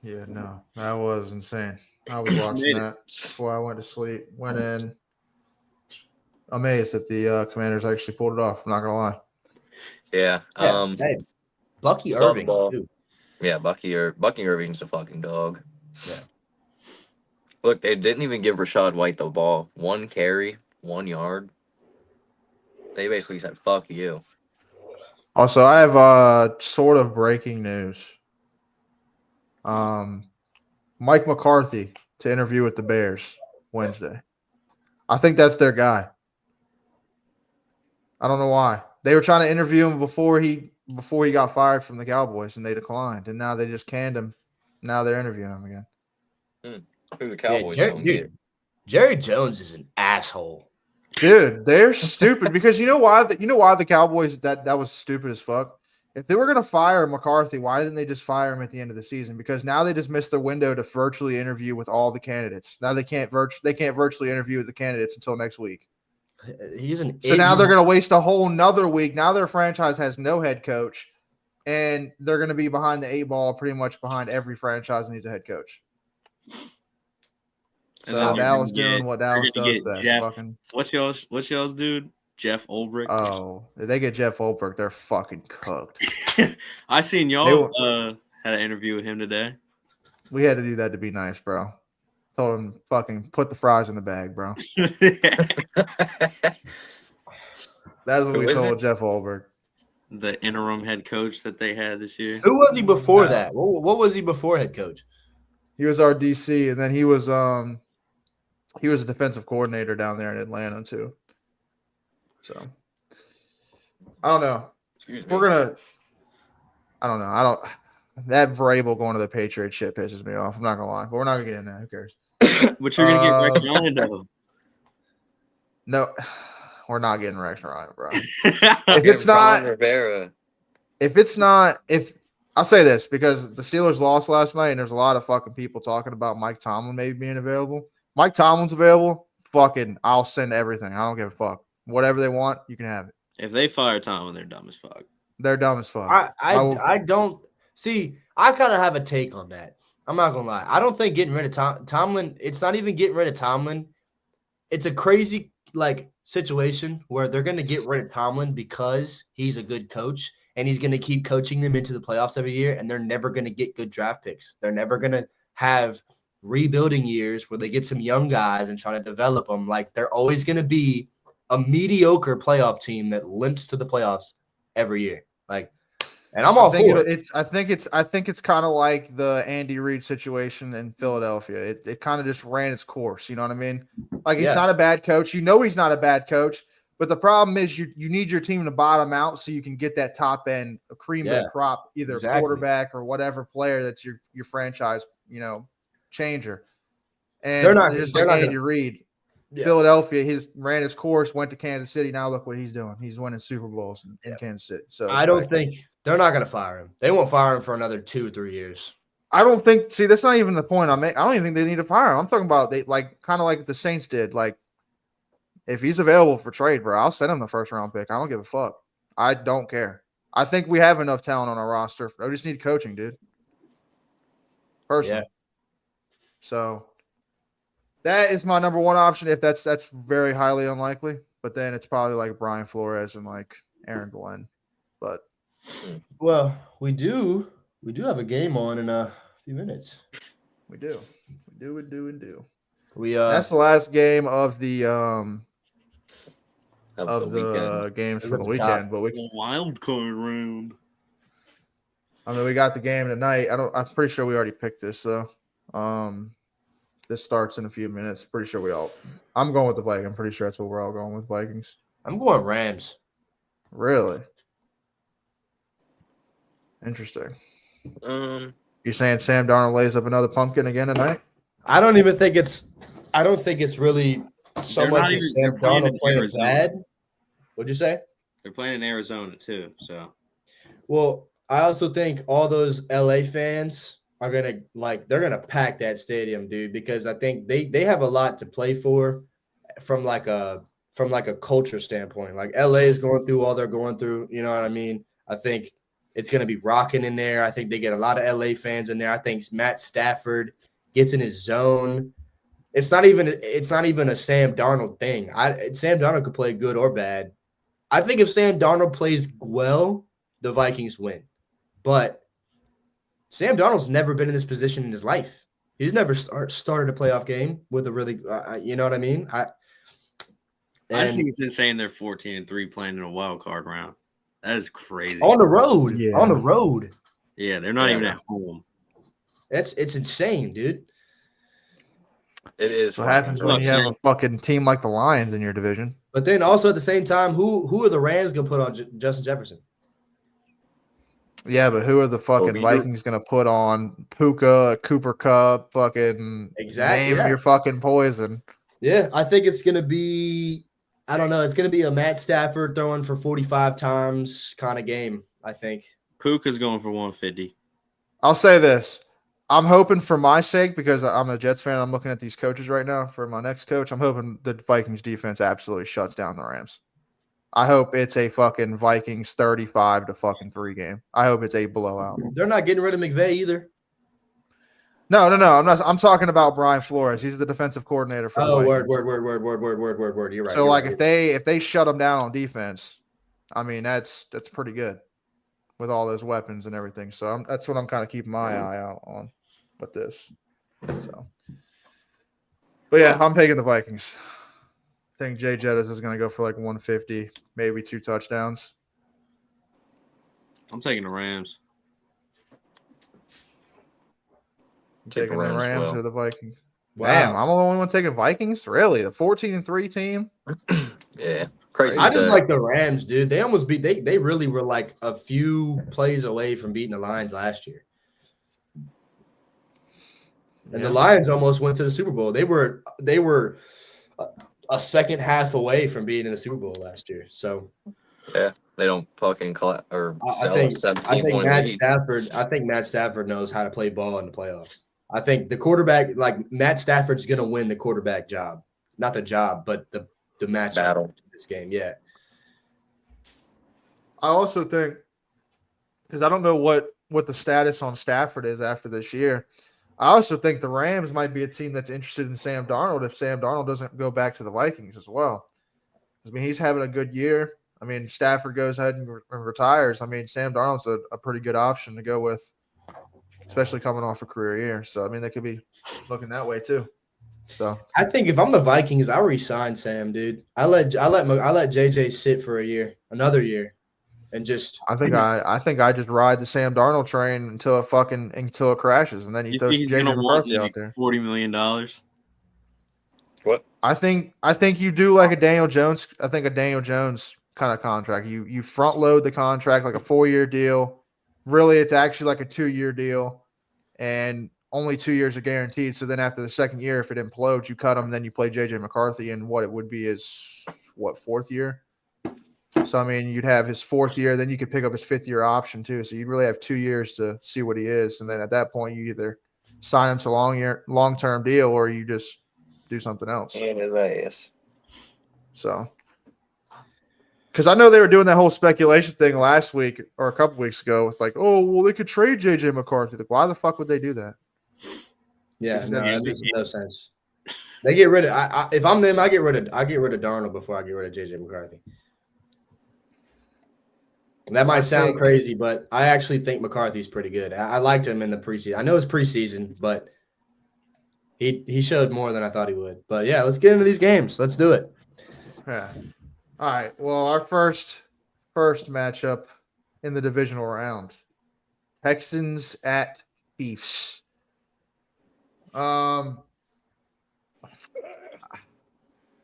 Yeah, no, that was insane. I was watching that before I went to sleep. Went in amazed that the Commanders actually pulled it off. I'm not gonna lie. Yeah. yeah, hey, Bucky saw the Irving, ball. too. Yeah, Bucky Irving's a fucking dog. Yeah. Look, they didn't even give Rashad White the ball. 1 carry, 1 yard. They basically said, fuck you. Also, I have sort of breaking news. Mike McCarthy to interview with the Bears Wednesday. I think that's their guy. I don't know why. They were trying to interview him before he got fired from the Cowboys, and they declined. And now they just canned him. Now they're interviewing him again. Who the Cowboys Jerry, don't get. Jerry Jones is an asshole. Dude, they're stupid because you know why the Cowboys that was stupid as fuck. If they were gonna fire McCarthy, why didn't they just fire him at the end of the season? Because now they just missed their window to virtually interview with all the candidates. Now they can't virtually interview with the candidates until next week. He's an So now they're gonna waste a whole nother week. Now their franchise has no head coach, and they're gonna be behind the 8 ball, pretty much behind every franchise that needs a head coach. And So then you're Dallas gonna doing get- what Dallas you're gonna does get best. Jeff- Fucking What's y'all's dude? Jeff Ulbrich. oh, if they get Jeff Olberg, they're fucking cooked. I seen They y'all had an interview with him today. We had to do that to be nice, bro. Told him fucking put the fries in the bag, bro. That's what Who we is told it? Jeff Olberg. The interim head coach that they had this year. Who was he before No. that? What was he before head coach? He was our DC, and then he was a defensive coordinator down there in Atlanta too. So I don't know. Excuse me. I don't know. That Vrabel going to the Patriots shit pisses me off. I'm not gonna lie, but we're not gonna get in that. Who cares? But you're gonna get Rex Ryan though. No, we're not getting Rex Ryan, bro. If it's not- Rivera, if I'll say this because the Steelers lost last night and there's a lot of fucking people talking about Mike Tomlin maybe being available. Mike Tomlin's available. Fucking, I'll send everything. I don't give a fuck. Whatever they want, you can have it. If they fire Tomlin, they're dumb as fuck. They're dumb as fuck. I don't see. I kind of have a take on that. I'm not gonna lie. I don't think getting rid of Tomlin. It's not even getting rid of Tomlin. It's a crazy situation where they're gonna get rid of Tomlin because he's a good coach and he's gonna keep coaching them into the playoffs every year, and they're never gonna get good draft picks. They're never gonna have rebuilding years where they get some young guys and try to develop them. Like they're always gonna be a mediocre playoff team that limps to the playoffs every year. And I'm all for it. I think it's kind of like the Andy Reid situation in Philadelphia. It kind of just ran its course. You know what I mean? Like he's not a bad coach. You know he's not a bad coach. But the problem is you need your team to bottom out so you can get that top end cream of the crop, either quarterback or whatever player that's your franchise, changer. And they're not Andy Reid. Yeah. Philadelphia, ran his course, went to Kansas City. Now look what he's doing. He's winning Super Bowls in Kansas City. So I don't think they're not going to fire him. They won't fire him for another 2 or 3 years. I don't think. See, that's not even the point I'm making. I don't even think they need to fire him. I'm talking about kind of like the Saints did. Like if he's available for trade, bro, I'll send him the first round pick. I don't give a fuck. I don't care. I think we have enough talent on our roster. I just need coaching, dude. Personally. Yeah. So. That is my number one option. If that's very highly unlikely, but then it's probably like Brian Flores and like Aaron Glenn. But we do have a game on in a few minutes. We do. That's the last game of the games for the weekend. But we wild card round. I mean, we got the game tonight. I'm pretty sure we already picked this though. This starts in a few minutes. Pretty sure I'm going with the Vikings. I'm pretty sure that's what we're all going with, Vikings. I'm going Rams. Really? Interesting. You saying Sam Darnold lays up another pumpkin again tonight? I don't think it's really so much as Sam Darnold playing bad. What'd you say? They're playing in Arizona too. So, well, I also think all those LA fans are they're gonna pack that stadium, dude, because I think they have a lot to play for from like a culture standpoint. Like LA is going through all they're going through, you know what I mean? I think it's gonna be rocking in there. I think they get a lot of LA fans in there. I think Matt Stafford gets in his zone. It's not even a Sam Darnold thing. Sam Darnold could play good or bad. I think if Sam Darnold plays well, the Vikings win. But Sam Darnold's never been in this position in his life. He's never started a playoff game with a really, you know what I mean? I just think it's insane they're 14-3 playing in a wild card round. That is crazy. On the road. Yeah. On the road. Yeah, they're not even at home. It's insane, dude. It is. What happens when you have a fucking team like the Lions in your division? But then also at the same time, who are the Rams going to put on Justin Jefferson? Yeah, but who are the fucking Vikings going to put on Puka, Cooper Kupp, fucking name your fucking poison? Yeah, I think it's going to be – I don't know. It's going to be a Matt Stafford throwing for 45 times kind of game, I think. Puka's going for 150. I'll say this. I'm hoping for my sake, because I'm a Jets fan, I'm looking at these coaches right now for my next coach. I'm hoping the Vikings defense absolutely shuts down the Rams. I hope it's a fucking Vikings 35-3 game. I hope it's a blowout. They're not getting rid of McVay either. No. I'm not. I'm talking about Brian Flores. He's the defensive coordinator for the Vikings. Word. You're right. So if they shut them down on defense, I mean that's pretty good with all those weapons and everything. So that's what I'm kind of keeping my eye out on with this. So, but yeah, I'm taking the Vikings. I think Jay Jettis is going to go for like 150, maybe 2 touchdowns. I'm taking the Rams. Taking the Rams or the Vikings. Wow. Damn, I'm the only one taking Vikings? Really? The 14-3 team? Yeah. Crazy. I just like the Rams, dude. They almost beat they really were like a few plays away from beating the Lions last year. And the Lions almost went to the Super Bowl. They were a second half away from being in the Super Bowl last year. So Yeah, they don't fucking I sell think a 17-point Matt lead. Stafford. I think Matt Stafford knows how to play ball in the playoffs. I think the quarterback, like Matt Stafford's, going to win the quarterback job, not the job, but the matchup Battle. in this game. Yeah. I also think, because I don't know what the status on Stafford is after this year. I also think the Rams might be a team that's interested in Sam Darnold if Sam Darnold doesn't go back to the Vikings as well. I mean, he's having a good year. I mean, Stafford goes ahead and retires. I mean, Sam Darnold's a pretty good option to go with, especially coming off a career year. So, I mean, they could be looking that way too. So, I think if I'm the Vikings, I'll resign Sam, dude. I let JJ sit for another year, and just. I think I just ride the Sam Darnold train until it crashes, and then he You throws think he's JJ gonna want McCarthy out there. $40 million? What? I think you do like a Daniel Jones. I think a Daniel Jones kind of contract. You front load the contract like a 4-year deal. Really, it's actually like a 2-year deal, and only 2 years are guaranteed. So then after the second year, if it implodes, you cut him. Then you play JJ McCarthy in what it would be his 4th year. So I mean, you'd have his 4th year. Then you could pick up his 5th-year option too. So you'd really have 2 years to see what he is, and then at that point, you either sign him to long-term deal or you just do something else. And his ass. So, because I know they were doing that whole speculation thing last week or a couple weeks ago with like, oh, well, they could trade JJ McCarthy. Like, why the fuck would they do that? Yeah, It's no, that usually- makes no sense. They get rid of. If I'm them, I get rid of Darnold before I get rid of JJ McCarthy. That might sound crazy, but I actually think McCarthy's pretty good. I liked him in the preseason. I know it's preseason, but he showed more than I thought he would. But yeah, let's get into these games. Let's do it. Yeah. All right. Well, our first matchup in the divisional round, Texans at Chiefs.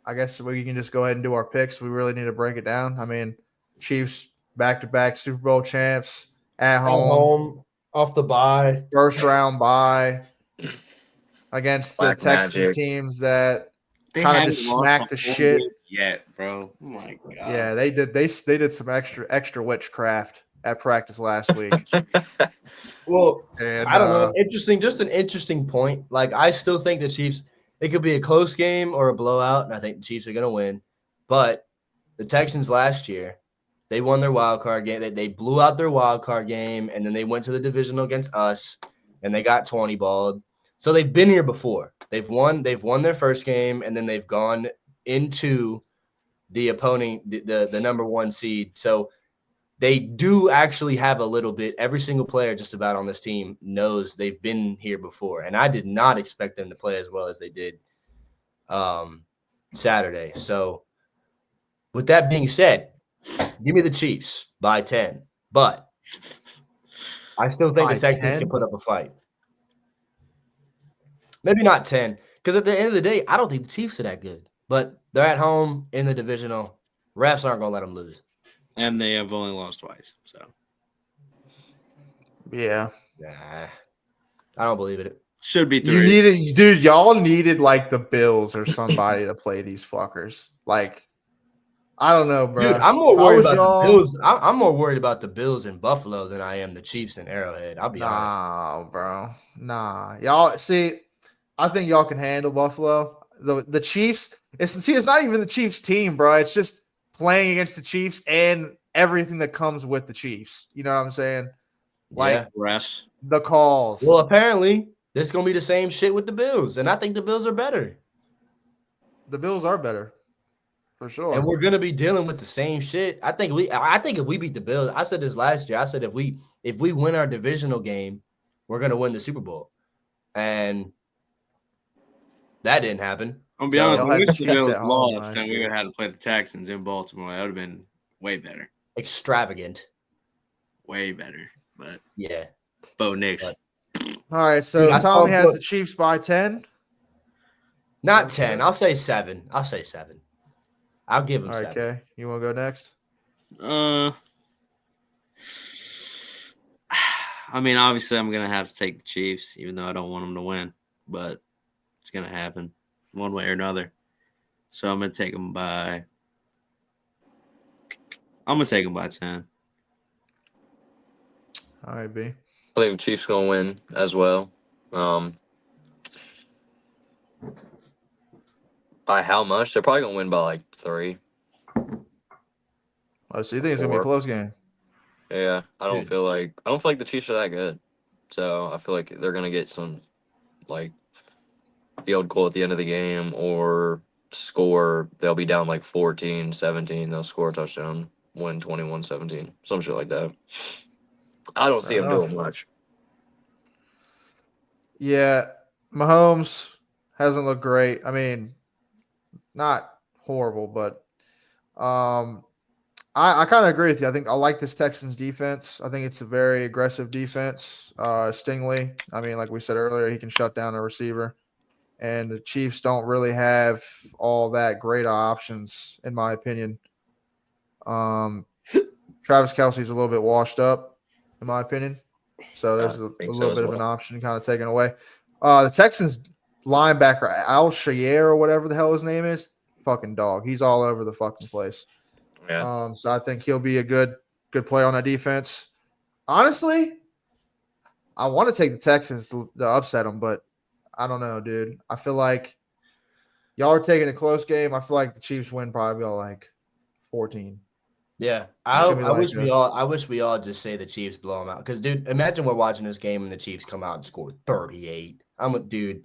I guess we can just go ahead and do our picks. We really need to break it down. I mean, Chiefs back-to-back Super Bowl champs at home off the bye. First round bye against the Black Texans magic. teams that They kind of haven't just lost smacked a the full shit. game yet, bro. Oh my god. Yeah, they did. They did some extra witchcraft at practice last week. Well, And I don't know. Interesting, just an interesting point. Like, I still think the Chiefs, it could be a close game or a blowout, and I think the Chiefs are going to win. But the Texans last year, they won their wild card game. They blew out their wild card game, and then they went to the divisional against us, and they got 20-balled. So they've been here before. They've won their first game, and then they've gone into the opponent, the number 1 seed. So they do actually have a little bit. Every single player just about on this team knows they've been here before. And I did not expect them to play as well as they did Saturday. So with that being said, give me the Chiefs by 10. But I still think By the Texans 10? can put up a fight. Maybe not 10. Because at the end of the day, I don't think the Chiefs are that good. But they're at home in the divisional. Refs aren't going to let them lose. And they have only lost twice. So yeah, Nah, I don't believe it. should be 3. you needed, dude. Y'all needed like the Bills or somebody to play these fuckers. Like, I don't know, bro. Dude, I'm more worried about y'all, the Bills. I'm more worried about the Bills in Buffalo than I am the Chiefs in Arrowhead. I'll be honest. Nah, bro. Nah, y'all. See, I think y'all can handle Buffalo. The Chiefs. It's not even the Chiefs team, bro. It's just playing against the Chiefs and everything that comes with the Chiefs. You know what I'm saying? Like Yeah. Refs. the calls. Well, apparently this is gonna be the same shit with the Bills, and I think the Bills are better. The Bills are better, for sure. And we're gonna be dealing with the same shit. I think if we beat the Bills, I said this last year. I said if we win our divisional game, we're gonna win the Super Bowl, and that didn't happen. I'll be So honest, y'all I had wish the the Chiefs Bills at home lost last and we year. would have had to play the Texans in Baltimore. That would have been way better. Extravagant. Way better. But Yeah. Bo Nix. All right, so Dude, I Tommy saw has Bo- the Chiefs by 10. Not Okay. 10. I'll say 7. I'll give him All right, 7. okay. You want to go next? I mean, obviously, I'm gonna have to take the Chiefs, even though I don't want them to win. but it's gonna happen one way or another. So I'm gonna take them by 10. All right, B. I think the Chiefs gonna win as well. By how much? They're probably gonna win by like 3. Oh, so you think it's gonna be a 4. close game? Yeah, I don't Dude. feel like the Chiefs are that good. So I feel like they're gonna get some like field goal at the end of the game or score. They'll be down like 14-17. They'll score a touchdown, win 21-17, some shit like that. I don't see Fair them enough. doing much. Yeah, Mahomes hasn't looked great. I mean, not horrible, but I kind of agree with you. I think I like this Texans defense. I think it's a very aggressive defense. Stingley, I mean, like we said earlier, he can shut down a receiver. And the Chiefs don't really have all that great options, in my opinion. Travis Kelce's a little bit washed up, in my opinion. So there's a think so little as bit of an well. option kind of taken away. The Texans linebacker, Al Shayer or whatever the hell his name is, fucking dog. He's all over the fucking place. Yeah. So I think he'll be a good player on that defense. Honestly, I want to take the Texans to upset them, but I don't know, dude. I feel like y'all are taking a close game. I feel like the Chiefs win probably by like 14. Yeah, It's gonna be I like wish a- we all. I wish we all just say the Chiefs blow them out. Because, dude, imagine we're watching this game and the Chiefs come out and score 38. I'm a dude.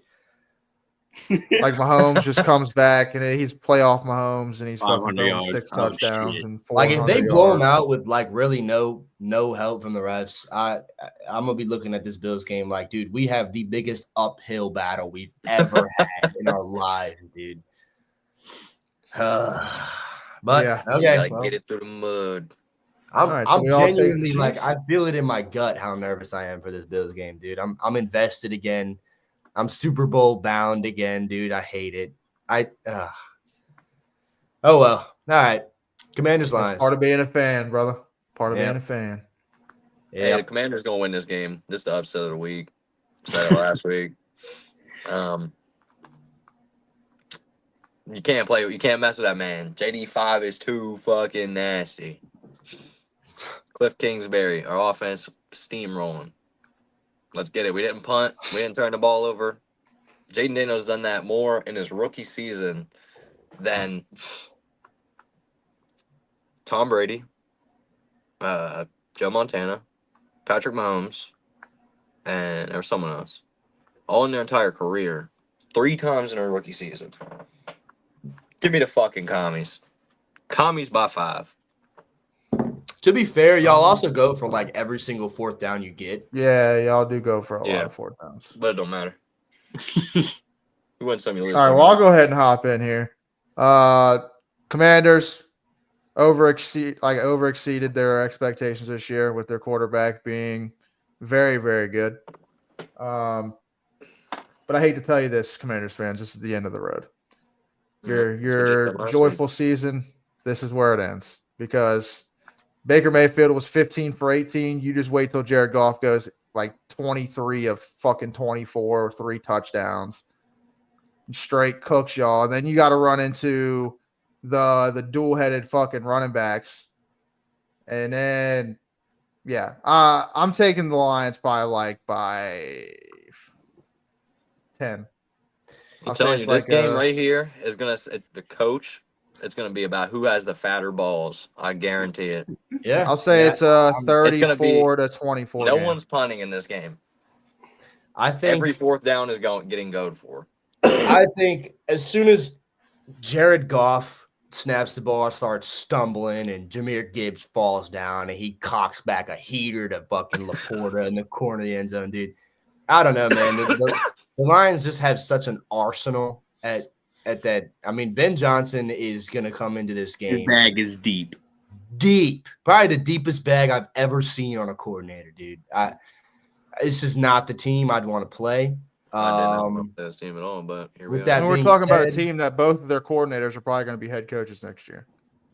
Like Mahomes just comes back and he's playoff Mahomes and he's fucking 500 throwing yards. 6 Oh, touchdowns shit. and Like 400 if they blow them yards. out with like really no help from the refs, I'm gonna be looking at this Bills game like, dude, we have the biggest uphill battle we've ever had in our lives, dude. But Yeah. You okay, gotta well, get it through the mud. All right, so I'm we all take the genuinely like Chiefs? I feel it in my gut how nervous I am for this Bills game, dude. I'm invested again. I'm Super Bowl bound again, dude. I hate it. Oh well. All right. Commanders That's Lions. part of being a fan, brother. Part of Yeah. being a fan. Hey, Yeah. the Commanders gonna win this game. This is the upset of the week. Said it last week. You can't mess with that man. JD5 is too fucking nasty. Cliff Kingsbury, our offense steamrolling. Let's get it. We didn't punt. We didn't turn the ball over. Jaden Daniels done that more in his rookie season than Tom Brady, Joe Montana, Patrick Mahomes, and there was someone else. All in their entire career. 3 times in a rookie season. Give me the fucking commies. Commies by 5. To be fair, y'all also go for like every single fourth down you get. Yeah, y'all do go for a lot Yeah. of 4 downs. But it don't matter. You win some, you lose All right, some. well, I'll go ahead and hop in here. Commanders overexceeded their expectations this year with their quarterback being very, very good. But I hate to tell you this, Commanders fans, this is the end of the road. Your joyful season, this is where it ends because Baker Mayfield was 15 for 18. You just wait till Jared Goff goes like 23 of fucking 24, 3 touchdowns. Straight cooks y'all. And then you got to run into the dual-headed fucking running backs. And then, yeah, I'm taking the Lions by 10. I'm telling you, this game right here is the coach. It's gonna be about who has the fatter balls. I guarantee it. Yeah. I'll say it's a 34 to 24. No game. one's punting in this game. I think Every fourth down is getting goed for. I think as soon as Jared Goff snaps the ball, starts stumbling, and Jahmyr Gibbs falls down, and he cocks back a heater to fucking Laporta in the corner of the end zone, dude. I don't know, man. The Lions just have such an arsenal at that. I mean, Ben Johnson is going to come into this game. His bag is deep. Deep. Probably the deepest bag I've ever seen on a coordinator, dude. This is not the team I'd want to play. I didn't know this team at all, but here we with are. that And we're being talking about a said- team that both of their coordinators are probably going to be head coaches next year.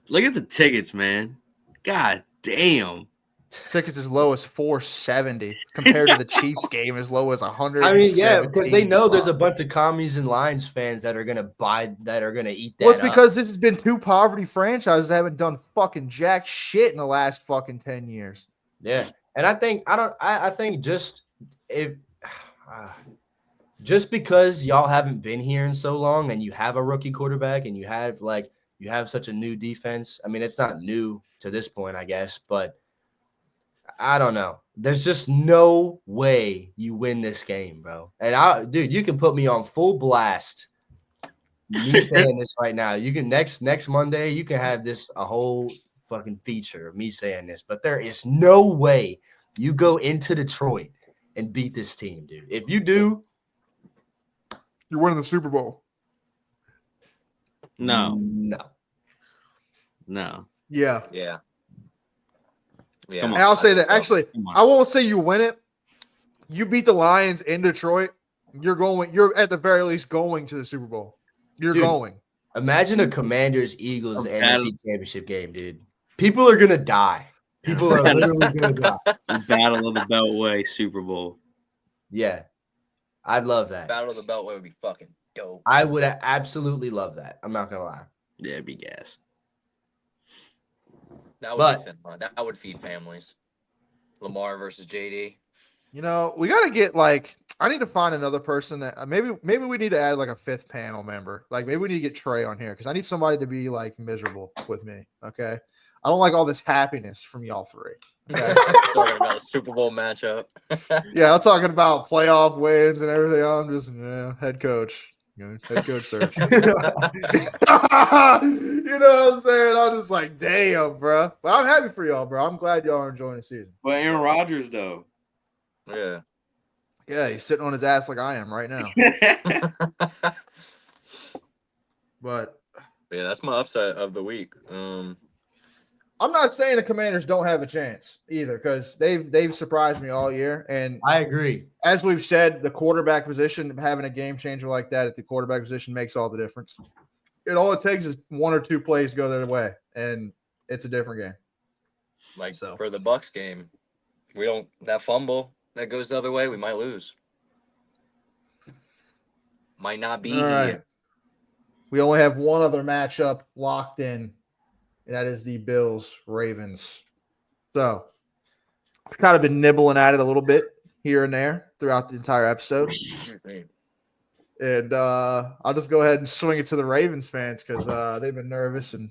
Look at the tickets, man. God damn. Tickets as low as $470 compared to the Chiefs game as low as $117. I mean, yeah, because they know there's a bunch of commies and Lions fans that are gonna eat that. Well, it's up. because this has been two poverty franchises that haven't done fucking jack shit in the last fucking 10 years. Yeah, and I think just because y'all haven't been here in so long and you have a rookie quarterback and you have such a new defense. I mean, it's not new to this point, I guess, but I don't know. There's just no way you win this game, bro. And dude, you can put me on full blast. Me saying this right now. You can next Monday, you can have this a whole fucking feature of me saying this, but there is no way you go into Detroit and beat this team, dude. If you do, you're winning the Super Bowl. No. Yeah. And I'll say that actually, I won't say you win it. You beat the Lions in Detroit. You're at the very least going to the Super Bowl. You're going. Imagine a Commanders-Eagles NFC Championship game, dude. People are gonna die. People are literally gonna die. The Battle of the Beltway Super Bowl. Yeah, I'd love that. Battle of the Beltway would be fucking dope. I would absolutely love that. I'm not gonna lie. Yeah, it'd be gas. That would be fun. That would feed families. Lamar versus JD. You know, we got to get I need to find another person that maybe we need to add a fifth panel member. Maybe we need to get Trey on here because I need somebody to be miserable with me. Okay. I don't like all this happiness from y'all three. Okay? Talking about a Super Bowl matchup. Yeah, I'm talking about playoff wins and everything. I'm just head coach. Head coach search. You know what I'm saying? I'm just damn, bro. But I'm happy for y'all, bro. I'm glad y'all are enjoying the season. But Aaron Rodgers, though. Yeah. Yeah, he's sitting on his ass like I am right now. But yeah, that's my upset of the week. I'm not saying the Commanders don't have a chance either because they've surprised me all year. And I agree. As we've said, the quarterback position, having a game changer like that at the quarterback position makes all the difference. All it takes is one or two plays go their way, and it's a different game. For the Bucs game, that fumble that goes the other way, we might lose. Might not be here. We only have one other matchup locked in. And that is the Bills-Ravens. So, I've kind of been nibbling at it a little bit here and there throughout the entire episode. And I'll just go ahead and swing it to the Ravens fans because they've been nervous and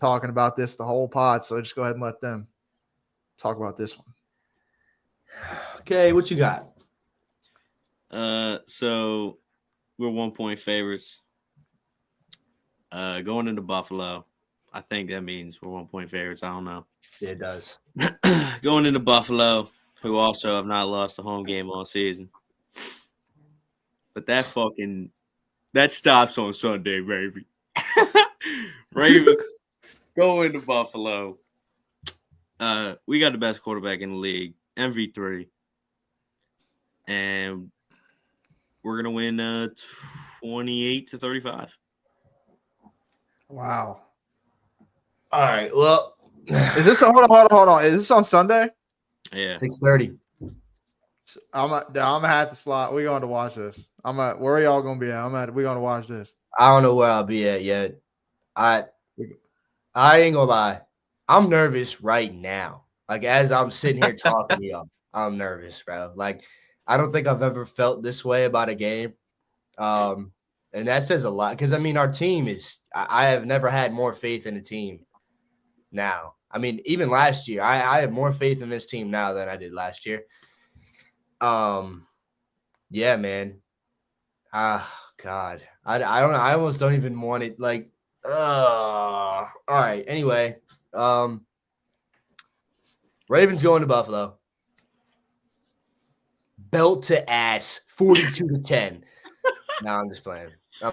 talking about this the whole pod. So, just go ahead and let them talk about this one. Okay, what you got? So, we're 1-point favorites. Going into Buffalo. I think that means we're 1-point favorites. I don't know. Yeah, it does. Going into Buffalo, who also have not lost a home game all season. But that stops on Sunday, baby. Ravens go into Buffalo. We got the best quarterback in the league, MV3. And we're gonna win 28-35. Wow. All right. Well, is this hold on? Is this on Sunday? Yeah. 6:30. I'm gonna have to slot. We're going to watch this. Where are y'all gonna be at? We're gonna watch this. I don't know where I'll be at yet. I ain't gonna lie. I'm nervous right now. As I'm sitting here talking to y'all, I'm nervous, bro. I don't think I've ever felt this way about a game. And that says a lot because our team is. I have never had more faith in a team. Now, even last year, I have more faith in this team now than I did last year. Yeah, man. God, I don't know. I almost don't even want it. All right. Anyway, Ravens going to Buffalo. Belt to ass, 42-10. No, I'm just playing. No,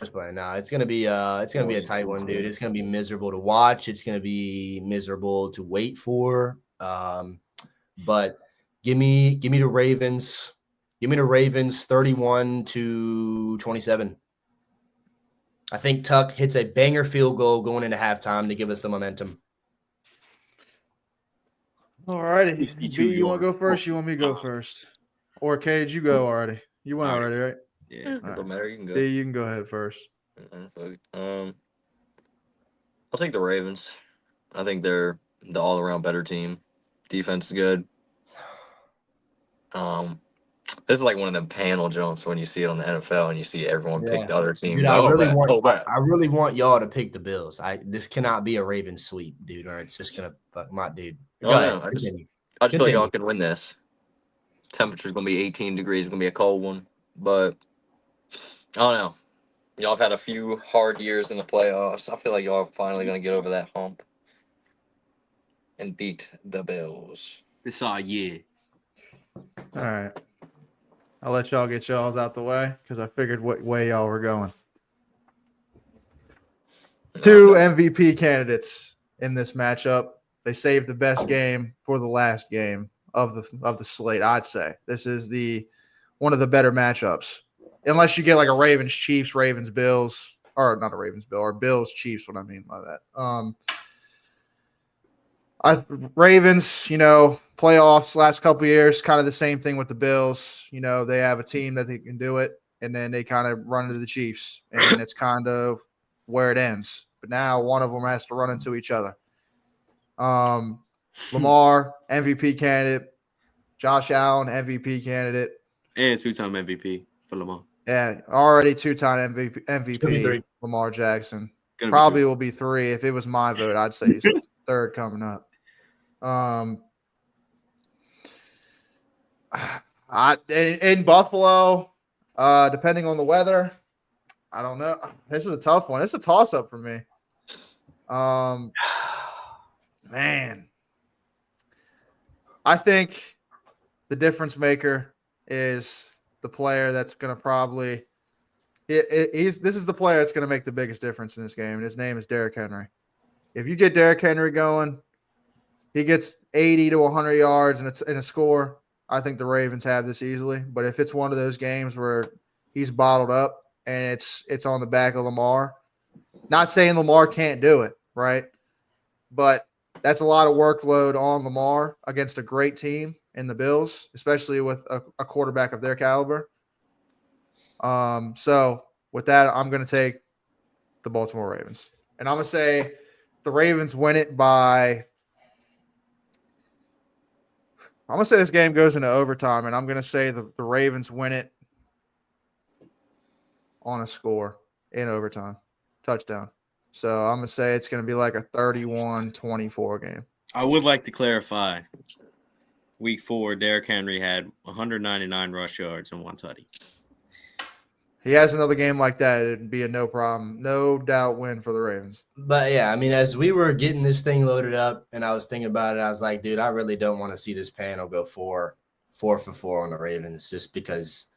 it's gonna be a tight one, dude. It's gonna be miserable to watch. It's gonna be miserable to wait for. But give me the Ravens. Give me the Ravens 31-27. I think Tuck hits a banger field goal going into halftime to give us the momentum. All righty. 62 B, you want to go yards. first? You want me to go first? Or Cage, you go already. You went All right. already, right? Yeah. It don't matter. You can go. B, you can go ahead first. I'll take the Ravens. I think they're the all-around better team. Defense is good. This is like one of them panel jumps when you see it on the NFL and you see everyone pick Yeah. the other team. Dude, No, bet. I really want y'all to pick the Bills. This cannot be a Raven sweep, dude, or it's just gonna fuck my dude. Go Oh, ahead. no, I just Continue. feel like Continue. y'all can win this. Temperature's gonna be 18 degrees. It's gonna be a cold one, but I don't know. Y'all have had a few hard years in the playoffs. I feel like y'all are finally gonna get over that hump and beat the Bills. It's our year. All right. I'll let y'all get y'all's out the way because I figured what way y'all were going. Two MVP candidates in this matchup. They saved the best game for the last game of the slate. I'd say this is one of the better matchups, unless you get like a Ravens Chiefs, Ravens Bills, or not a Ravens Bill, or Bills Chiefs. What I mean by that. Ravens, playoffs last couple of years, kind of the same thing with the Bills. They have a team that they can do it, and then they kind of run into the Chiefs, and it's kind of where it ends. But now one of them has to run into each other. Lamar, MVP candidate. Josh Allen, MVP candidate. And 2-time MVP for Lamar. Yeah, already 2-time Should be MVP, three. Lamar Jackson. Gonna be Probably three. will be 3. If it was my vote, I'd say he's third coming up. In Buffalo, depending on the weather, I don't know. This is a tough one. It's a toss-up for me. Man, I think the difference maker is the player that's going to probably this is the player that's going to make the biggest difference in this game, and his name is Derrick Henry. If you get Derrick Henry going, he gets 80 to 100 yards and it's in a score, I think the Ravens have this easily. But if it's one of those games where he's bottled up and it's on the back of Lamar, not saying Lamar can't do it, right? But that's a lot of workload on Lamar against a great team in the Bills, especially with a quarterback of their caliber. So with that, I'm going to take the Baltimore Ravens. And I'm going to say the Ravens win it by – I'm going to say this game goes into overtime, and I'm going to say the Ravens win it on a score in overtime, touchdown. So I'm going to say it's going to be like a 31-24 game. I would like to clarify. Week 4, Derrick Henry had 199 rush yards and 1 tutty. He has another game like that, it'd be a no problem, no doubt win for the Ravens. But yeah, I mean, as we were getting this thing loaded up and I was thinking about it, I was like, dude, I really don't want to see this panel go 4 for 4 on the Ravens just because.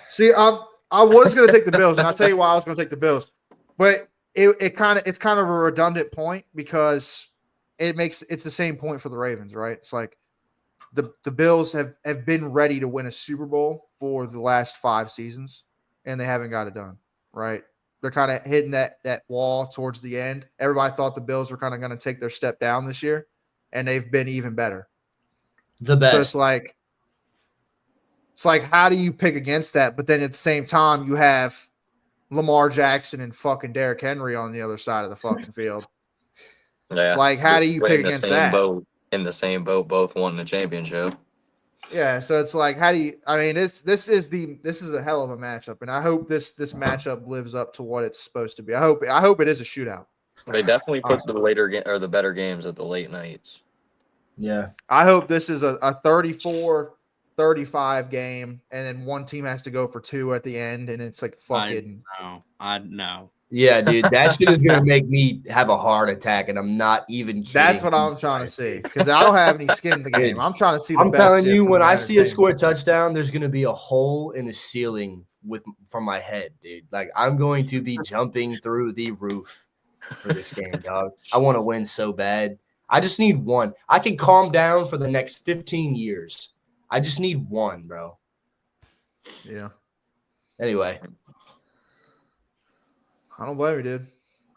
See, I was going to take the Bills, and I'll tell you why I was going to take the Bills. But it's kind of a redundant point because it's the same point for the Ravens, right? It's like the Bills have been ready to win a Super Bowl for the last 5 seasons, and they haven't got it done, right? They're kind of hitting that wall towards the end. Everybody thought the Bills were kind of going to take their step down this year, and they've been even better. The best. So it's like, how do you pick against that? But then at the same time, you have Lamar Jackson and fucking Derrick Henry on the other side of the fucking field. Yeah. Like, how do you pick against that? In the same boat, both won the championship. Yeah, so it's like, how do you? I mean, this is a hell of a matchup, and I hope this matchup lives up to what it's supposed to be. I hope it is a shootout. They definitely put the later or the better games at the late nights. Yeah, I hope this is a 34-35 game, and then one team has to go for 2 at the end, and it's like fucking. I know. Yeah, dude, that shit is gonna make me have a heart attack, and I'm not even kidding. That's what I'm trying to see because I don't have any skin in the game. I'm trying to see. I'm telling you, when I see a score touchdown, there's gonna be a hole in the ceiling from my head, dude. Like I'm going to be jumping through the roof for this game, dog. I want to win so bad. I just need one. I can calm down for the next 15 years. I just need one, bro. Yeah. Anyway. I don't blame you, dude.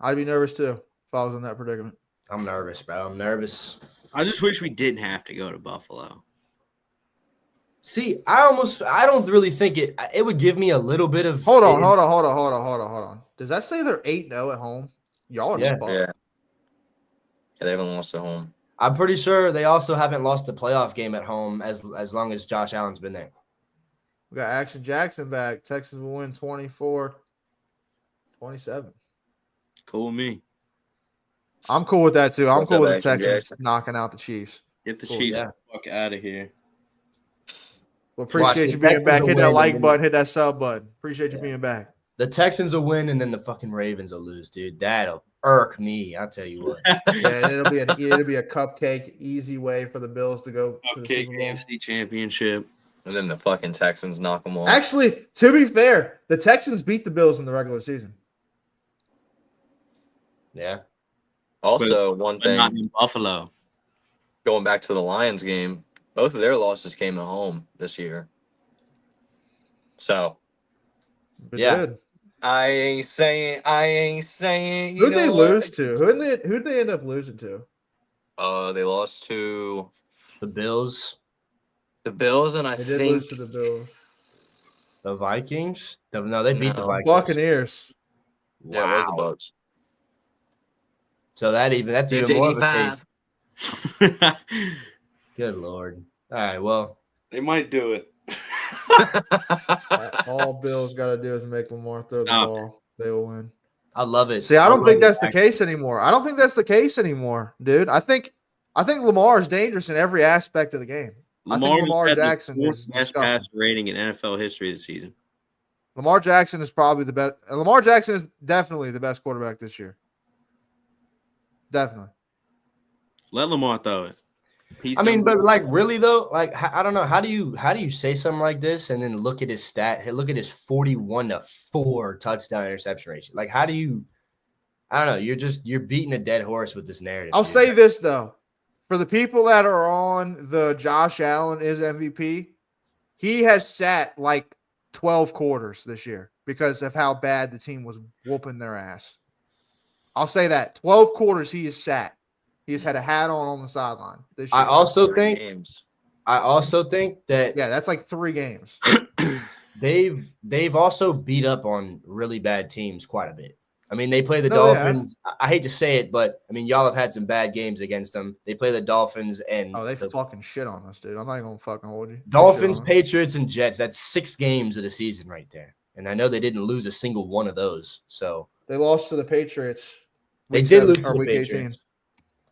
I'd be nervous too if I was in that predicament. I'm nervous, bro. I'm nervous. I just wish we didn't have to go to Buffalo. See, I don't really think it would give me a little bit of. Hold on. Does that say they're 8-0 at home? Y'all are Yeah. fucked. Yeah. Yeah, they haven't lost at home. I'm pretty sure they also haven't lost a playoff game at home as long as Josh Allen's been there. We got Action Jackson back. Texas will win 24-27. Cool with me. I'm cool with that too. I'm What's cool up, with the Action Texans Jackson? knocking out the Chiefs. Get the Cool, Chiefs yeah. the fuck out of here. Well, appreciate the you being Texans back. will Hit that win, like and button. Hit that sub button. Appreciate you Yeah. being back. The Texans will win, and then the fucking Ravens will lose, dude. That'll irk me. I'll tell you what. Yeah, and it'll be a cupcake, easy way for the Bills to go to the Cupcake Super Bowl. AFC Championship. And then the fucking Texans knock them off. Actually, to be fair, the Texans beat the Bills in the regular season. Yeah. Also, one But not thing, in Buffalo. going back to the Lions game, both of their losses came at home this year. So, It Yeah. did. I ain't saying. Who'd they lose to? Who'd they end up losing to? They lost to The Bills, the Bills, and I They did think lose to the Bills. the Vikings. No, they beat the No. Vikings. Buccaneers. yeah, it was the Wow. Bucks. So that's even more of a case. Good Lord. All right. Well, They might do it. All Bills got to do is make Lamar throw the Stop ball. They will win. I love it. See, I don't love think it, that's the actually. case anymore. I don't think that's the case anymore, dude. I think Lamar is dangerous in every aspect of the game. I think Lamar just had the Jackson fourth is best disgusting. passer rating in NFL history this season. Lamar Jackson is probably the best. Lamar Jackson is definitely the best quarterback this year. Definitely. Let Lamar throw it. Peace I mean, and- but like really though, like I don't know. How do you say something like this and then look at his stat? Look at his 41-4 touchdown interception ratio. Like, how do you? I don't know. You're beating a dead horse with this narrative. I'll dude. say this though, for the people that are on the Josh Allen is MVP, he has sat like 12 quarters this year because of how bad the team was whooping their ass. I'll say that 12 quarters he has sat. He has had a hat on the sideline this year. I also think games. that Yeah, that's like 3 games. they've also beat up on really bad teams quite a bit. I mean, they play the No, they have. Dolphins. I hate to say it, but I mean, y'all have had some bad games against them. They play the Dolphins and Oh, they the fucking shit on us, dude. I'm not even gonna fucking hold you. They Dolphins, shit on us. Patriots, and Jets. That's 6 games of the season right there. And I know they didn't lose a single one of those. So They lost to the Patriots. they week did 7 lose to or the week Patriots.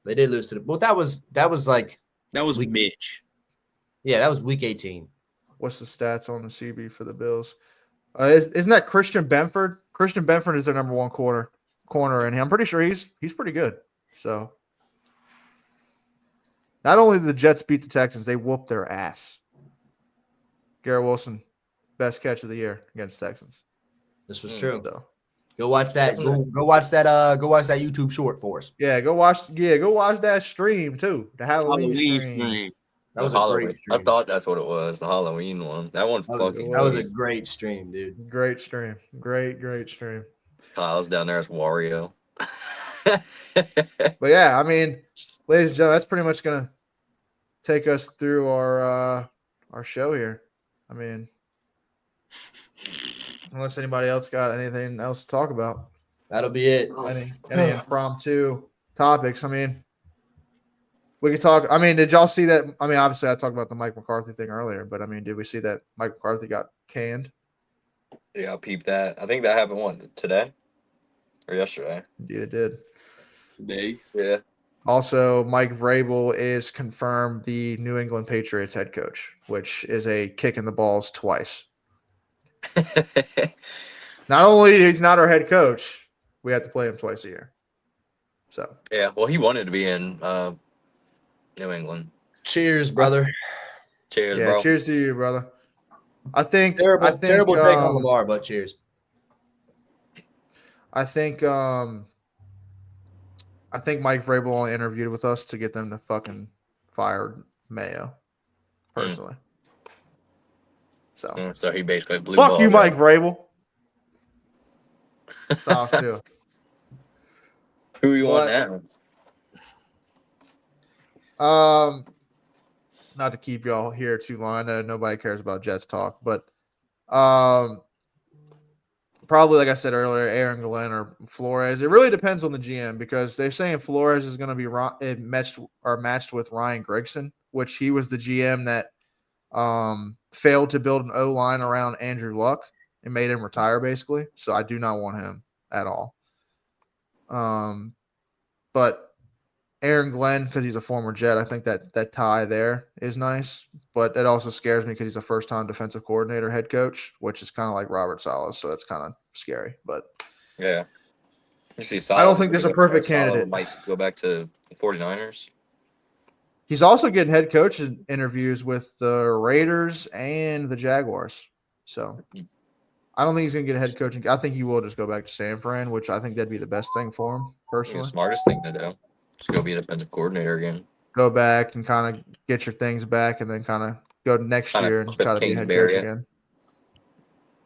They did lose to the. Well, that was like that was we- Mitch. yeah, that was week 18. What's the stats on the CB for the Bills? Isn't that Christian Benford? Christian Benford is their number 1 corner, and I'm pretty sure he's pretty good. So not only did the Jets beat the Texans, they whooped their ass. Garrett Wilson, best catch of the year against Texans. This was true. So Go watch that. Wasn't Go watch that. Go watch that YouTube short for us. yeah, go watch that stream too. The Halloween Halloween stream. stream. That was The a Halloween. great stream. I thought that's what it was. The Halloween one. That one fucking. That was a great stream, dude. Great stream. Great stream. Kyle's down there as Wario. But yeah, I mean, ladies and gentlemen, that's pretty much gonna take us through our show here. I mean, unless anybody else got anything else to talk about, That'll be it. any impromptu topics. I mean, we could talk. I mean, did y'all see that? I mean, obviously, I talked about the Mike McCarthy thing earlier, but I mean, did we see that Mike McCarthy got canned? Yeah, I peeped that. I think that happened today or yesterday. Indeed, it did. Today. Yeah. Also, Mike Vrabel is confirmed the New England Patriots head coach, which is a kick in the balls twice. Not only he's not our head coach, we have to play him twice a year. So Yeah. Well, he wanted to be in New England. Cheers, brother. Cheers, yeah, bro. cheers to you, brother. I think Terrible take on Lamar, but cheers. I think Mike Vrabel only interviewed with us to get them to fucking fire Mayo, personally. So So he basically blew. fuck you, ball. Mike Vrabel. That's how I feel. Who you want But- now? Not to keep y'all here too long. I know nobody cares about Jets talk, but probably like I said earlier, Aaron Glenn or Flores. It really depends on the GM because they're saying Flores is going to be matched with Ryan Grigson, which he was the GM that failed to build an O-line around Andrew Luck and made him retire basically. So I do not want him at all. But Aaron Glenn, because he's a former Jet, I think that tie there is nice. But it also scares me because he's a first-time defensive coordinator, head coach, which is kind of like Robert Saleh, so that's kind of scary. But Yeah. You see, I don't think there's a perfect candidate. Might go back to the 49ers. He's also getting head coach interviews with the Raiders and the Jaguars. So I don't think he's going to get a head coaching. I think he will just go back to San Fran, which I think that'd be the best thing for him, personally. The smartest thing to do. Just go be a defensive coordinator again. Go back and kind of get your things back and then kind of go next year and try to be a head coach again.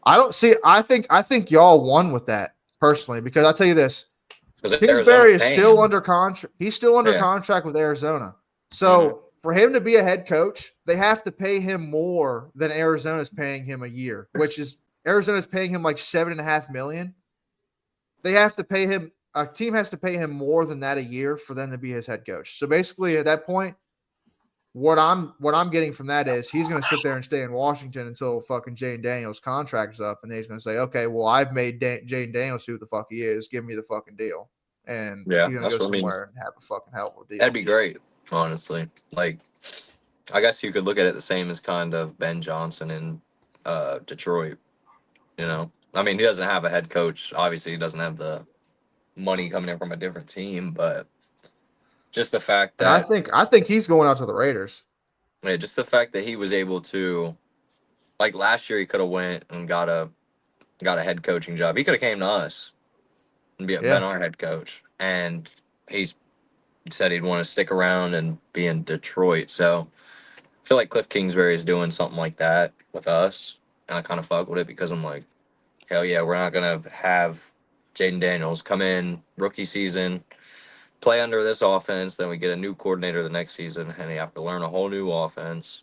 I think y'all won with that personally because I'll tell you this. Kingsbury is still under contract. He's still under contract with Arizona. So for him to be a head coach, they have to pay him more than Arizona's paying him a year, which is Arizona's paying him like $7.5 million. They have to pay him. A team has to pay him more than that a year for them to be his head coach. So basically, at that point, what I'm getting from that is he's going to sit there and stay in Washington until fucking Jane Daniels' contract is up, and he's going to say, "Okay, well, I've made Jane Daniels who the fuck he is. Give me the fucking deal." And he's going to go somewhere and have a fucking hell of a deal. That'd be great, honestly. Like, I guess you could look at it the same as kind of Ben Johnson in Detroit. You know, I mean, he doesn't have a head coach. Obviously, he doesn't have the money coming in from a different team, but just the fact that I think he's going out to the Raiders. Yeah, just the fact that he was able to, like last year, he could have went and got a head coaching job. He could have came to us and been our head coach, and he said he'd want to stick around and be in Detroit. So I feel like Cliff Kingsbury is doing something like that with us, and I kind of fuck with it because I'm like, hell yeah, we're not gonna have Jaden Daniels come in rookie season, play under this offense, then we get a new coordinator the next season, and you have to learn a whole new offense.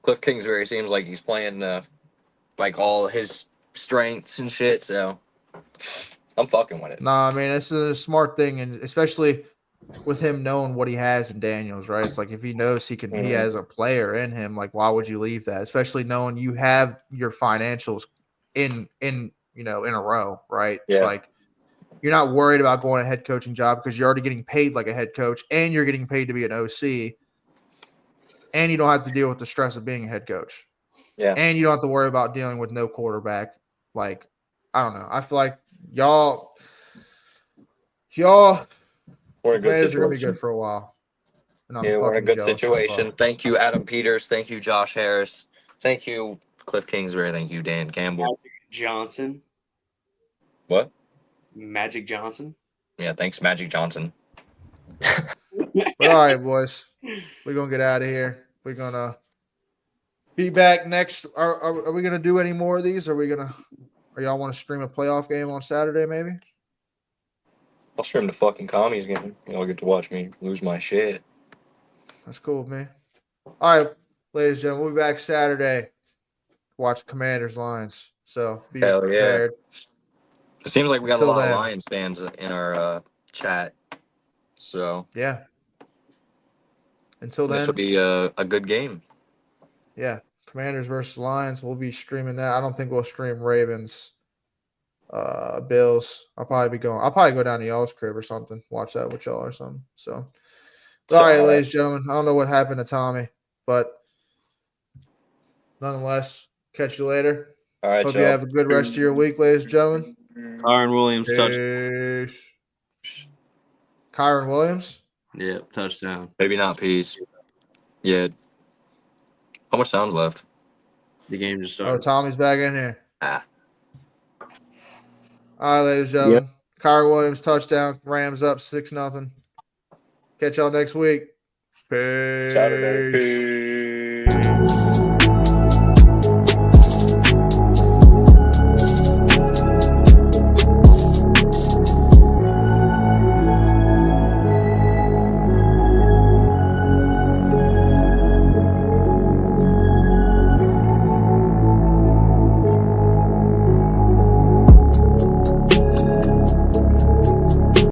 Cliff Kingsbury seems like he's playing like all his strengths and shit, so I'm fucking with it. No, I mean, it's a smart thing, and especially with him knowing what he has in Daniels, right? It's like if he knows he has a player in him, like why would you leave that? Especially knowing you have your financials in a row, right? Yeah. It's like you're not worried about going a head coaching job because you're already getting paid like a head coach and you're getting paid to be an OC and you don't have to deal with the stress of being a head coach. Yeah. And you don't have to worry about dealing with no quarterback. Like, I don't know. I feel like y'all we're in a good situation. Are going to be good for a while. We're in a good situation. Thank you, Adam Peters. Thank you, Josh Harris. Thank you, Cliff Kingsbury. Thank you, Dan Campbell. Johnson. What? Magic Johnson. Yeah, thanks, Magic Johnson. All right, boys. We're going to get out of here. We're going to be back next. Are we going to do any more of these? Or y'all want to stream a playoff game on Saturday maybe? I'll stream the fucking commies game. Y'all get to watch me lose my shit. That's cool, man. All right, ladies and gentlemen, we'll be back Saturday. Watch Commanders Lions. So be prepared. It seems like we got a lot of Lions fans in our chat. So yeah. Until then, this will be a good game. Yeah, Commanders versus Lions. We'll be streaming that. I don't think we'll stream Ravens, Bills. I'll probably go down to y'all's crib or something. Watch that with y'all or something. So, all right, ladies and gentlemen. I don't know what happened to Tommy, but nonetheless, catch you later. All right, hope you have a good rest of your week, ladies and gentlemen. Kyron Williams touchdown. Kyron Williams? Yeah, touchdown. Maybe not peace. Yeah. How much time's left? The game just started. Oh, Tommy's back in here. All right, ladies and gentlemen. Yep. Kyron Williams touchdown. Rams up 6-0. Catch y'all next week. Peace. Saturday. Peace.